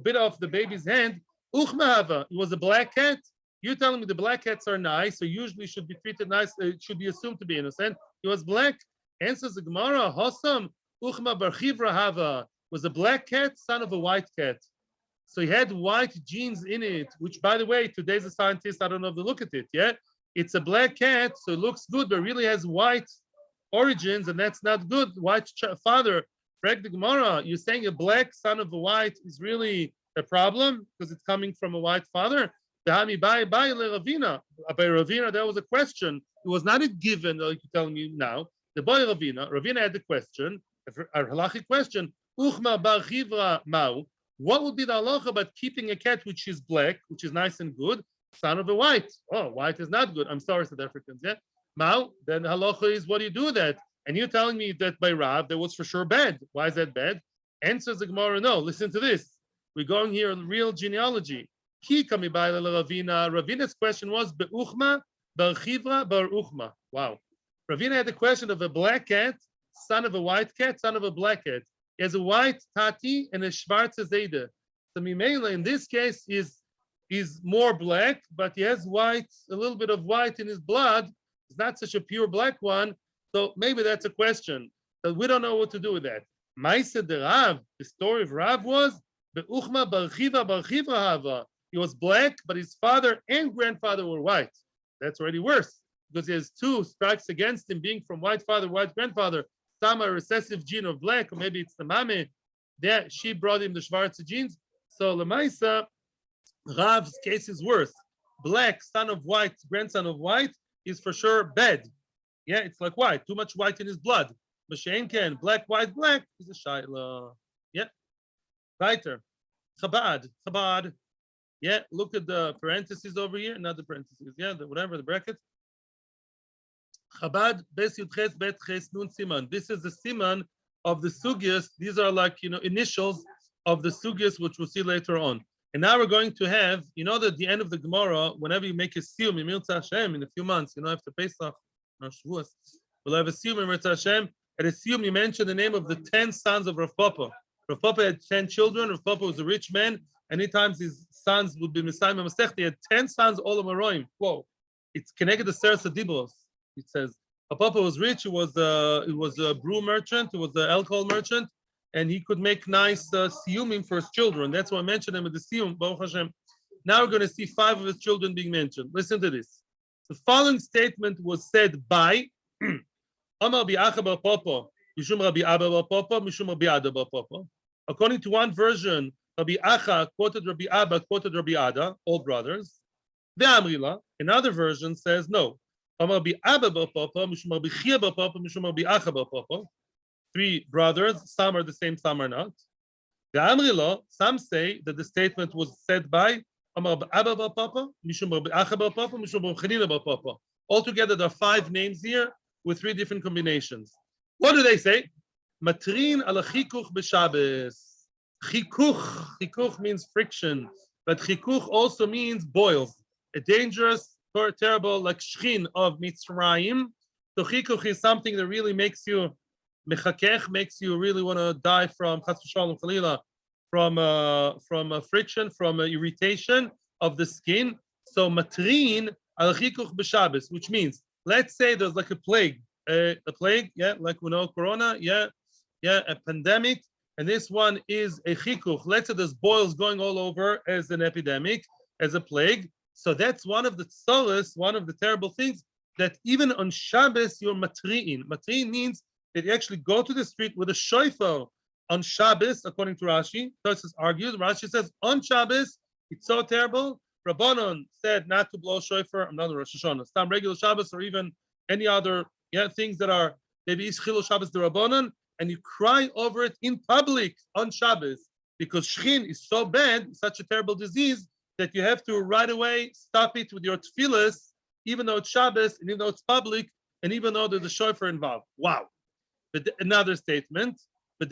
bit off the baby's hand. Uchmahava, it was a black cat. You're telling me the black cats are nice, so usually should be treated nice, should be assumed to be innocent. He was black. Answers the Gemara, Hossam, Uchma bar Chivra Hava, was a black cat, son of a white cat. So he had white genes in it, which, by the way, today's a scientist, I don't know if they look at it, yeah? It's a black cat, so it looks good, but really has white origins, and that's not good. White father, Frag the Gemara, you're saying a black son of a white is really a problem because it's coming from a white father? By Ravina, that was a question. It was not a given, like you're telling me now. The boy Ravina had the question, a halachic question. Uchma bar chivra mau. What would be the halacha about keeping a cat which is black, which is nice and good, son of a white? Oh, white is not good. I'm sorry, South Africans. Yeah, mau. Then halacha is, what do you do with that? And you're telling me that by Rav that was for sure bad. Why is that bad? Answers the Gemara. No. Listen to this. We're going here on real genealogy. Ravina's question was Be'uchma bar chivra bar uchma. Wow. Ravina had the question of a black cat, son of a white cat, son of a black cat. He has a white tati and a schwarze zayde. So Mimela in this case is more black, but he has white, a little bit of white in his blood. It's not such a pure black one. So maybe that's a question. But we don't know what to do with that. Maise de Rav, the story of Rav was Be'uchma bar chivra hava. He was black, but his father and grandfather were white. That's already worse because he has 2 strikes against him being from white father, white grandfather. Some a recessive gene of black, or maybe it's the mame. That she brought him the Schwarze genes. So Lemaisa, Rav's case is worse. Black, son of white, grandson of white, is for sure bad. Yeah, it's like white, too much white in his blood. Mashenken, black, white, black is a shaila. Yeah. Weiter. Chabad. Yeah, look at the parentheses over here, not the parentheses. Yeah, whatever, the bracket. Chabad, Bes Yudches Bet Ches Nun Siman. This is the Siman of the Sugyas. These are like, initials of the Sugyas, which we'll see later on. And now we're going to have, that at the end of the Gemara, whenever you make a siyum, Mirza Hashem, in a few months, after Pesach, we'll have a siyum in Mirza Hashem. At a siyum, you mention the name of the 10 sons of Rafapa. Rafapa had 10 children. Rafapa was a rich man. Anytime his sons would be Messiah Masech, he had 10 sons, all of Maroim. Whoa. It's connected to Seres Adibos. It says, Papa was rich. He was a brew merchant. He was an alcohol merchant. And he could make nice siyumim for his children. That's why I mentioned him at the siyum, Baruch Hashem. Now we're going to see 5 of his children being mentioned. Listen to this. The following statement was said by Amar bi'acha bar papa, mishum Rabbi Abba bar papa, mishum Rabbi Ada bar papa. According to one version, Rabbi Acha quoted Rabbi Abba, quoted Rabbi Ada, all brothers. The Amrila, another version says no. Amar Rabbi Abba bar papa, mishum Rabbi Chia bar papa, mishum Rabbi Acha bar papa. 3 brothers, some are the same, some are not. The Amrila, some say that the statement was said by Amar Abba bar papa, mishum Rabbi Acha bar papa, mishum Rabbi Chanina bar papa. Altogether, there are 5 names here with 3 different combinations. What do they say? Matrin ala chikuch b'Shabbos. Chikuch means friction, but chikuch also means boils. A dangerous, terrible, like shchin of Mitzrayim. So chikuch is something that really makes you mechakech, makes you really want to die from chas v'shalom chalila, from friction, from irritation of the skin. So matrin al chikuch b'Shabbos, which means, let's say there's like a plague, yeah, like we know corona, yeah, a pandemic, and this one is a chikuch. Let's say there's boils going all over as an epidemic, as a plague. So that's one of the tzoros, one of the terrible things, that even on Shabbos you're matri'in. Matri'in means that you actually go to the street with a shofar on Shabbos, according to Rashi. Tosfos argued. Rashi says on Shabbos it's so terrible. Rabbanon said not to blow shofar. I'm not a Rosh Hashanah. Some regular Shabbos or even any other things that are maybe Ischilo Shabbos the Rabbanon, and you cry over it in public on Shabbos because shchin is so bad, such a terrible disease, that you have to right away stop it with your tefillas, even though it's Shabbos and even though it's public and even though there's a shofar involved. Wow. But another statement. If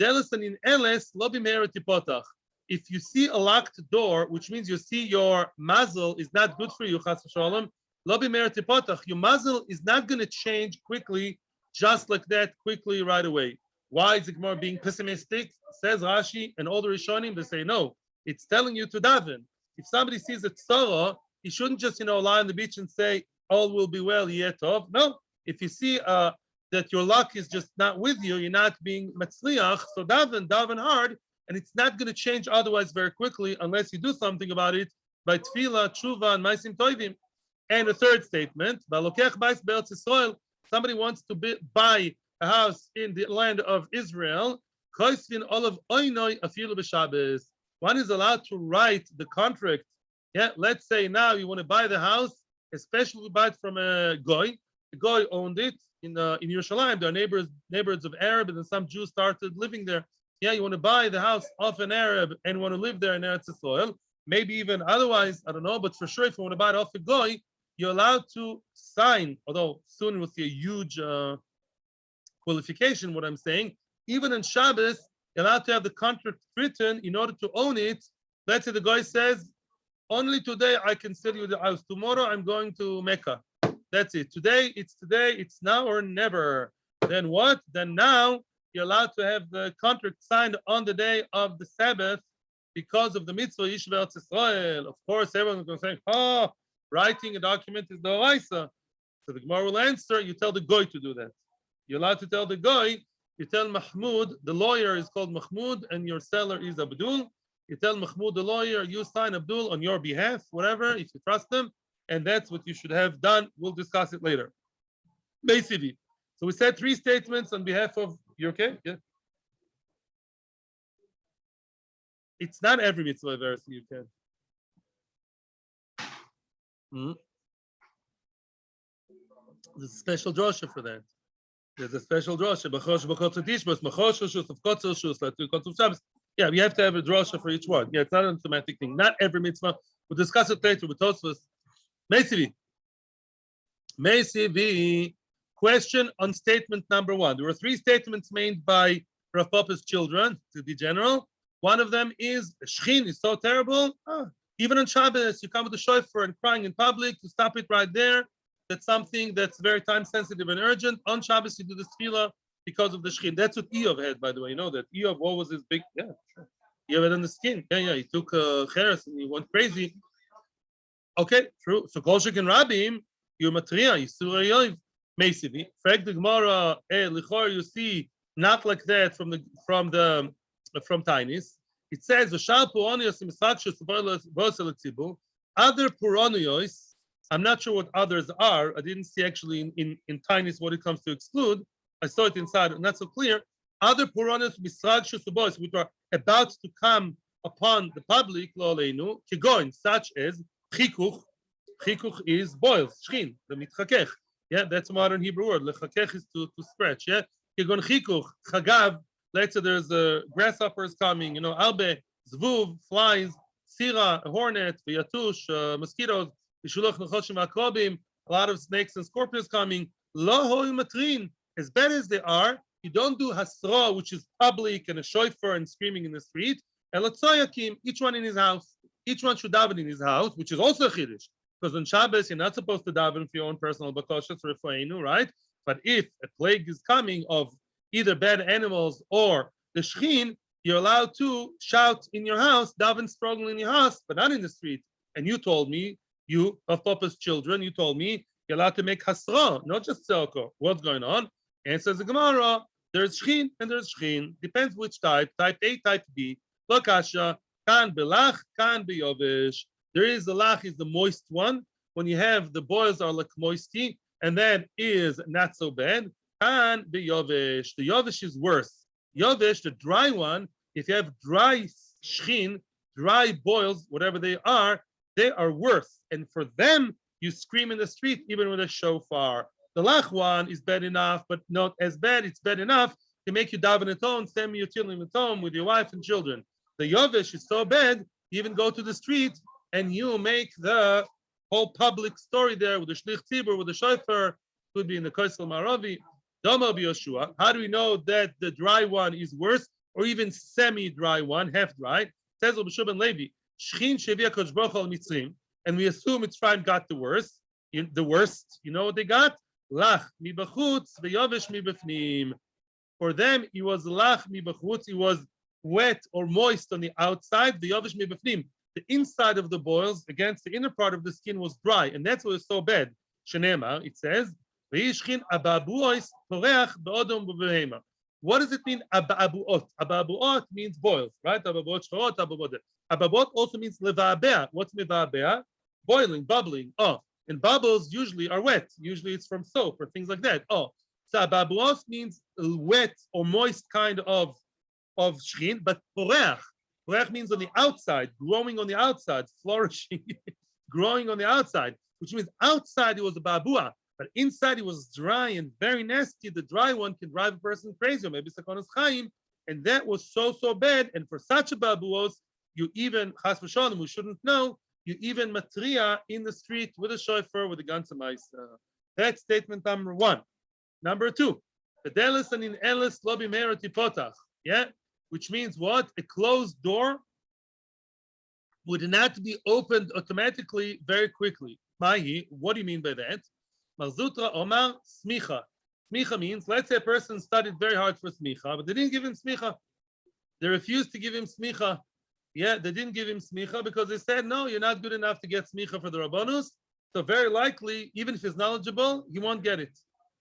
you see a locked door, which means you see your mazel is not good for you, chas v'shalom, your mazel is not going to change quickly, just like that, quickly, right away. Why is the Gemara being pessimistic? Says Rashi and all the Rishonim, they say no. It's telling you to daven. If somebody sees a tzara, he shouldn't just lie on the beach and say all will be well, yet tov. No. If you see that your luck is just not with you, you're not being matzliach, so daven hard, and it's not going to change otherwise very quickly unless you do something about it by tefillah, tshuva, and ma'asim toivim. And the third statement, somebody wants to buy a house in the land of Israel. One is allowed to write the contract. Yeah, let's say now you want to buy the house, especially if you buy it from a goy. The goy owned it in Yerushalayim. There are neighbors of Arab, and then some Jews started living there. Yeah, you want to buy the house of an Arab and want to live there in Eretz Yisrael. Maybe even otherwise, I don't know, but for sure, if you want to buy it off a goy, you're allowed to sign, although soon we'll see a huge qualification, what I'm saying. Even in Shabbos, you're allowed to have the contract written in order to own it. Let's say the guy says, only today I can sell you the house. Tomorrow I'm going to Mecca. That's it. Today, it's now or never. Then what? Then now you're allowed to have the contract signed on the day of the Sabbath because of the mitzvah Yishuv Eretz Yisrael. Of course, everyone's going to say, writing a document is the Oraisa. So the Gemara will answer, you tell the goy to do that. You're allowed to tell the goy, you tell Mahmoud, the lawyer is called Mahmoud, and your seller is Abdul. You tell Mahmoud, the lawyer, you sign Abdul on your behalf, whatever, if you trust them, and that's what you should have done. We'll discuss it later. Basically. So we said 3 statements on behalf of, you okay? Yeah. It's not every mitzvah verse you can. There's a special drosha for that. There's a special drosha. Yeah, we have to have a drosha for each one. Yeah, it's not an automatic thing. Not every mitzvah. We'll discuss it later with Tosfos. Meisivi. Question on statement number 1. There were 3 statements made by Rav Papa's children, to be general. One of them is, shchin is so terrible. Even on Shabbos, you come with the shofar and crying in public, to stop it right there. That's something that's very time sensitive and urgent. On Shabbos, you do the tefillah because of the shchin. That's what Eov had, by the way. You know that Eov, what was his big? Yeah, sure. Eov had on the skin. Yeah. He took cheres and he went crazy. Okay, true. So Kol Sheken Rabim, you're matria, Yisur Eov, Meisivi. Fact the Gemara, Lichor, you see, not like that from Tainis. It says, Other Puranios, I'm not sure what others are. I didn't see actually in Tainis what it comes to exclude. I saw it inside, not so clear. Other Puranios, Misrad Shusubos, which are about to come upon the public, Lo Aleinu, Kigoin, such as Chikuch. Chikuch is boils, Shchin, the Mitchakech. Yeah, that's a modern Hebrew word. Lechakech is to stretch. Yeah, Kigon Chikuch, Chagav. Let's say there's grasshoppers coming, Albe, Zvuv, flies, Sira, a hornet, Viyatush, mosquitoes, Yishulach Nechoshim Akrobim, a lot of snakes and scorpions coming. Lo hoi matrin, as bad as they are, you don't do hasra, which is public and a shofar and screaming in the street. And Latzoyakim, each one in his house. Each one should daven in his house, which is also a chiddush. Because on Shabbos, you're not supposed to daven for your own personal bakashas or refainu, right? But if a plague is coming of either bad animals or the shchin, you're allowed to shout in your house, daven strongly in your house, but not in the street. And you told me, you of Papa's children, you told me you're allowed to make hasra, not just tzedakah. What's going on? And says the Gemara, there's shchin and there's shchin. Depends which type A, type B. Lokasha, kan belach, kan beyovish. There is the lach is the moist one. When you have the boils are like moisty, and that is not so bad. Kan beyovish. The yovish is worse. Yovish, the dry one, if you have dry shchin, dry boils, whatever they are worse. And for them, you scream in the street even with a shofar. The lach one is bad enough, but not as bad. It's bad enough to make you daven at home, send me your children at home with your wife and children. The yovish is so bad, you even go to the street and you make the whole public story there with the shlich tzibur, with the shofar, could be in the Kosel Maravi. Domer b'Yoshua. How do we know that the dry one is worse, or even semi-dry one, half dry? Says B'Shub and Levi, Shchin shevia kodesh baruch hu al Mitzrim, and we assume Mitzrayim got the worst. The worst, you know what they got? Lach mi b'chutz v'yovish mi b'fnim. For them, it was lach mi b'chutz. It was wet or moist on the outside. The yovish mi b'fnim. The inside of the boils against the inner part of the skin was dry, and that's what was so bad. Shenema, it says, v'yishchin ababuos toreach be'odom b'behema. What does it mean, ababuot? Ababuot means boils, right? Ababuot shorot, ababuot. Ababuot also means leva'abea. What's leva'abea? Boiling, bubbling. Oh, and bubbles usually are wet. Usually it's from soap or things like that. Oh, so ababuot means wet or moist kind of shchin, but toreach. Toreach means on the outside, growing on the outside, flourishing, growing on the outside, which means outside it was a babua. But inside it was dry and very nasty. The dry one can drive a person crazy, or maybe sakonas chaim, and that was so bad. And for such a babuos, you even chas v'shalom, we shouldn't know. You even matria in the street with a shofar with a ganze ma'isa. That's statement number one. Number two, bedelis and in elis lo b'meira tipotach. Yeah, which means what? A closed door would not be opened automatically very quickly. Mahi, what do you mean by that? Marzutra Omar Smicha. Smicha means, let's say a person studied very hard for Smicha, but they didn't give him Smicha. They refused to give him Smicha. Yeah, they didn't give him Smicha because they said, no, you're not good enough to get Smicha for the Rabbanus. So very likely, even if he's knowledgeable, he won't get it.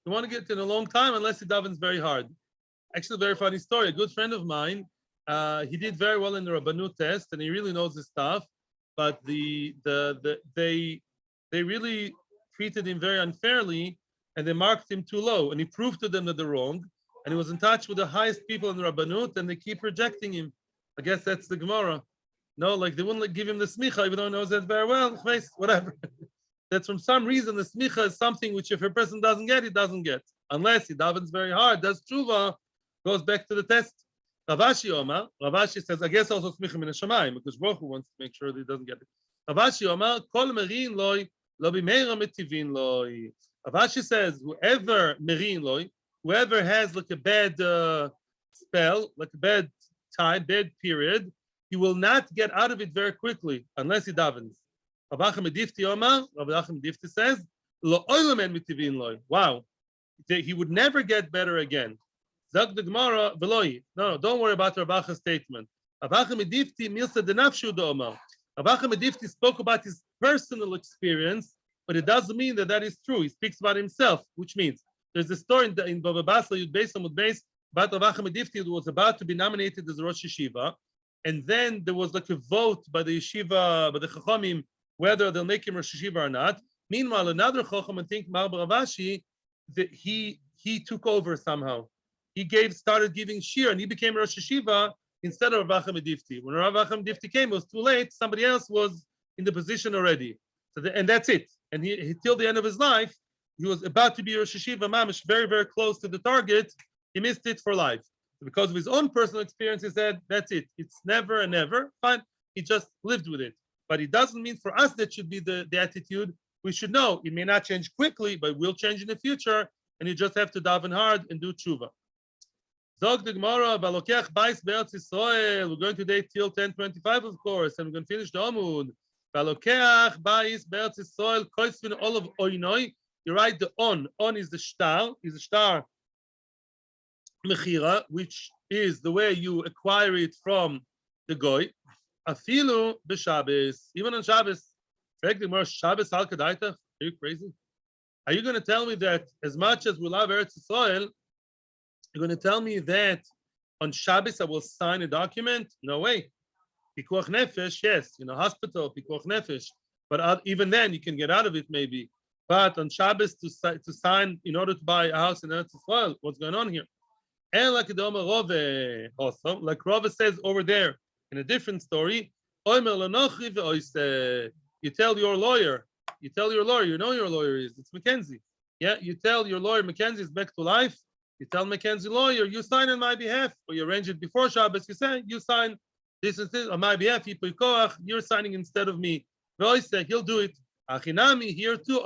He won't get it in a long time unless he davens very hard. Actually, a very funny story. A good friend of mine, he did very well in the Rabbanut test, and he really knows his stuff, but they really treated him very unfairly, and they marked him too low, and he proved to them that they're wrong, and he was in touch with the highest people in the Rabbanut, and they keep rejecting him. I guess that's the Gemara. No, like they wouldn't give him the smicha, even though he knows that very well, whatever. That's from some reason the smicha is something which if a person doesn't get, he doesn't get. Unless he davens very hard, does tshuva, goes back to the test. Ravashi Omar, Ravashi says, I guess also smicha min hashamayim, because Baruch Hu wants to make sure that he doesn't get it. Ravashi Omar, kol merin loy, Avashi says, whoever merin loy, whoever has like a bad spell, like a bad time, bad period, he will not get out of it very quickly unless he davens. Rabbi Medifti says, lo oilamen mitivin loy. Wow, he would never get better again. Zag the Gemara veloy. No, don't worry about Rabbacha's statement. Rabbi Medifti milsa denafshu do'omar. Rabbi Medifti spoke about his personal experience, but it doesn't mean that that is true. He speaks about himself, which means there's a story in Bava Basra, Yud Beis Amud Beis, about Rabbi Medifti who was about to be nominated as a Rosh Yeshiva, and then there was like a vote by the Yeshiva, by the Chachamim, whether they'll make him Rosh Yeshiva or not. Meanwhile, another Chacham, I think Mar Baravashi, that he took over somehow. He started giving Shiur, and he became Rosh Yeshiva instead of Rav Acham Difti. When Rav Acham Difti came, it was too late. Somebody else was in the position already. And that's it. And he till the end of his life, he was about to be Rosh Yeshiva Mamish, very, very close to the target. He missed it for life. Because of his own personal experience, he said, that's it. It's never and never. Fine. He just lived with it. But it doesn't mean for us that should be the attitude. We should know it may not change quickly, but will change in the future. And you just have to daven hard and do tshuva. Zog the Gemara, Balokech Bais Be'etz Yisrael. We're going today till 10:25, of course, and we're going to finish the Amud. Balokech Bais Be'etz Yisrael. Koisvin Olav Oinoi. You write the on. On is the shtar. Mechira, which is the way you acquire it from the goy. Afilu b'Shabbos, even on Shabbos. Shabbos al kadaita. Are you crazy? Are you going to tell me that as much as we love Eretz Yisrael, you're going to tell me that on Shabbos I will sign a document? No way. Pikuach nefesh, yes, hospital, pikuach nefesh. But even then, you can get out of it maybe. But on Shabbos to sign in order to buy a house in Eretz Yisrael, what's going on here? And like Rava says over there in a different story, you tell your lawyer, you know your lawyer is, it's Mackenzie. Yeah, you tell your lawyer, Mackenzie is back to life. You tell Mackenzie lawyer, you sign on my behalf, or you arrange it before Shabbos. You say, you sign this is this on my behalf. You're signing instead of me. He'll do it. Achinami here too.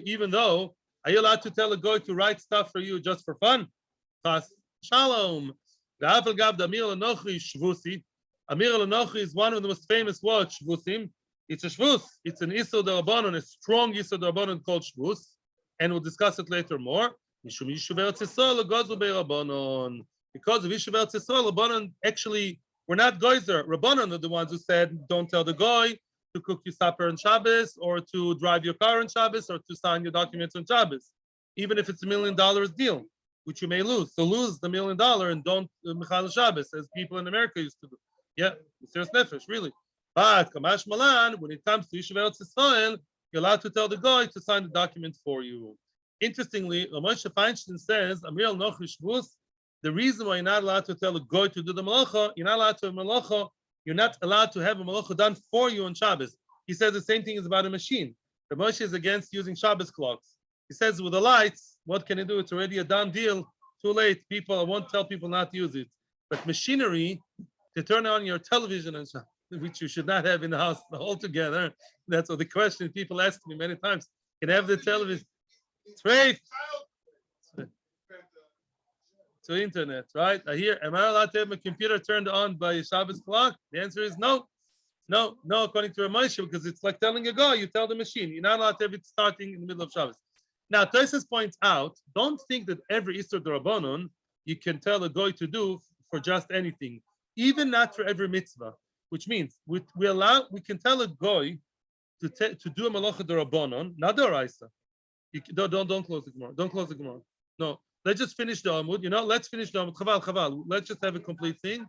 Even though, are you allowed to tell a guy to write stuff for you just for fun? Shalom. Amir al-Nochi is one of the most famous words, Shvusim. It's a Shvus. It's an Isur D'Rabbanan, a strong Isur D'Rabbanan called Shvus. And we'll discuss it later more. Because of Yishuv Eretz Yisrael, Rabbanan actually were not Geyser. Rabbanan are the ones who said, don't tell the guy to cook your supper on Shabbos, or to drive your car on Shabbos, or to sign your documents on Shabbos, even if it's $1 million deal, which you may lose. So lose the $1 million and don't Michal Shabbos, as people in America used to do. Yeah, serious nefesh, really. But Kamash Malan, when it comes to Yishuv Eretz Yisrael, you're allowed to tell the guy to sign the document for you. Interestingly, Moshe Feinstein says, Amir al-Nochi Shvus, the reason why you're not allowed to tell a guy to do the malacha, you're not allowed to have malacha, you're not allowed to have a malacha done for you on Shabbos. He says the same thing is about a machine. The Moshe is against using Shabbos clocks. He says with the lights, what can you do? It's already a done deal. Too late. I won't tell people not to use it. But machinery to turn on your television and Shabbos, which you should not have in the house altogether. That's what the question people ask me many times. Can I have the television? Straight to internet, right? Am I allowed to have my computer turned on by a Shabbos clock? The answer is no. No, according to Ramosha, because it's like telling a guy, you tell the machine. You're not allowed to have it starting in the middle of Shabbos. Now, Tosfos points out, don't think that every Isur D'Rabbanan you can tell a guy to do for just anything, even not for every mitzvah, which means we can tell a guy to do a malacha D'Rabbanan, not D'Oraisa. Don't close the Gemara. Don't close the Gemara. No. Let's just finish the Amud. Let's finish the Amud. Chaval. Let's just have a complete thing.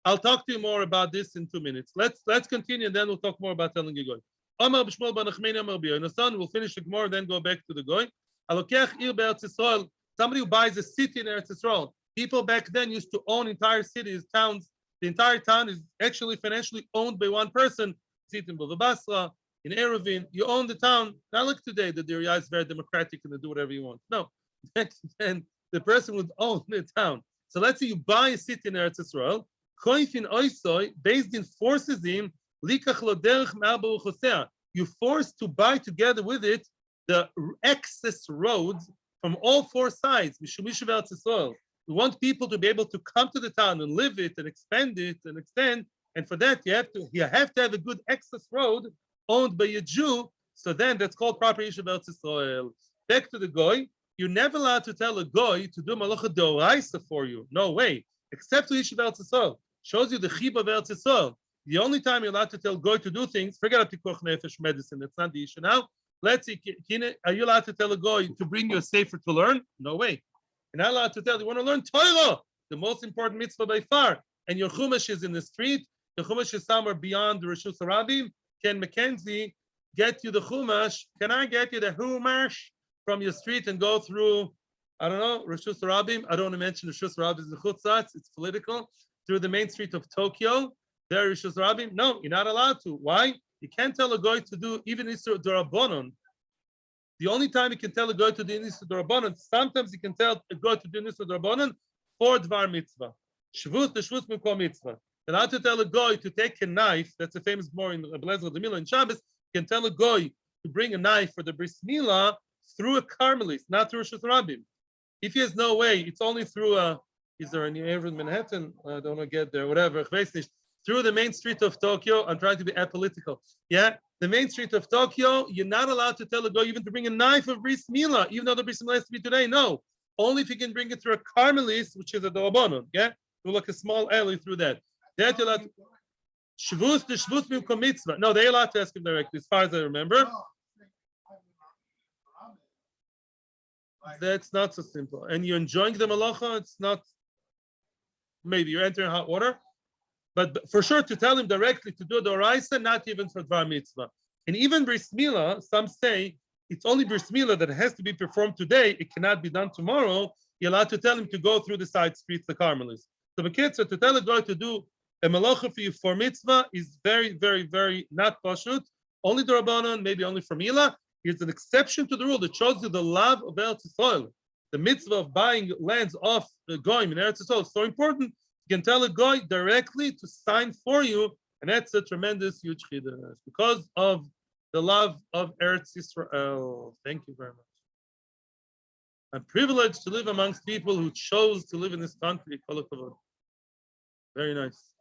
I'll talk to you more about this in 2 minutes. Let's continue, and then we'll talk more about telling a goy. Amar b'Shmuel ben Nachmani Amar B'Yonasan. We'll finish the Gemara, then go back to the goy. Alokech ir be'Eretz Yisrael. Somebody who buys a city in Eretz Yisrael. People back then used to own entire cities, towns. The entire town is actually financially owned by one person. Sit in Bava Basra, in Eruvin. You own the town. Not like today, that the area is very democratic and they do whatever you want. No. Back then, the person would own the town. So let's say you buy a city in Eretz Yisrael. Koifin oisoi, based in forces him, likach lo derech me'arba uchosea. You force to buy together with it the excess roads from all four sides. Mishum Yishuv Eretz Yisrael. We want people to be able to come to the town and live it and expand it and extend. And for that, you have to have a good excess road owned by a Jew. So then that's called proper Yishuv Eretz Yisrael. Back to the goy. You're never allowed to tell a goy to do malacha d'oraisa for you. No way. Except to Yishuv Eretz Yisrael. Shows you the chib of Eretz Yisrael. The only time you're allowed to tell goy to do things, forget about pikuach nefesh medicine. That's not the issue now. Let's see. Are you allowed to tell a goy to bring you a sefer to learn? No way. You're not allowed to tell. You want to learn Torah, the most important mitzvah by far, and your chumash is in the street. The Chumash is somewhere beyond the Rishus Harabim. Can Mackenzie get you the Chumash? Can I get you the Chumash from your street and go through, I don't know, Rishus Harabim? I don't want to mention Rishus Harabim is the Chutzatz, it's political. Through the main street of Tokyo, there Rishus Harabim? No, you're not allowed to. Why? You can't tell a guy to do even Isur Dorabonon. The only time you can tell a guy to do Isur Dorabonon, sometimes you can tell a guy to do Isur Dorabonon for Dvar Mitzvah. Shvus, the Shvus Mikol Mitzvah. You're allowed to tell a guy to take a knife, that's a famous more in Blazer the Milah in Shabbos, you can tell a guy to bring a knife for the Bris Milah through a Carmelist, not through a Rishus Harabim. If he has no way, it's only through a, is there any ever in Manhattan? I don't want to get there, whatever. Through the main street of Tokyo, I'm trying to be apolitical. Yeah, the main street of Tokyo, you're not allowed to tell a guy even to bring a knife of Bris Milah, even though the Bris Milah has to be today. No, only if you can bring it through a Carmelist, which is a Dorabonon. Yeah, through like a small alley through that. That you're allowed. Shvus, the Shvus Bimkom Mitzvah. No, they're allowed to ask him directly, as far as I remember. That's not so simple. And you're enjoying the malacha, it's not, maybe you're entering hot water. But for sure, to tell him directly to do the oraisa, not even for Dvar Mitzvah. And even Bris Milah, some say it's only Bris Milah that has to be performed today. It cannot be done tomorrow. You're allowed to tell him to go through the side streets, the Carmelists. So the kids, to tell a guy to do a malacha for you for mitzvah is very, very, very not pashut. Only the Rabbanon, maybe only for Milah. Here's an exception to the rule that shows you the love of Eretz Yisrael. The mitzvah of buying lands off the goyim in Eretz Yisrael is so important. You can tell a guy directly to sign for you, and that's a tremendous, huge chiddush because of the love of Eretz Yisrael. Thank you very much. I'm privileged to live amongst people who chose to live in this country. Very nice.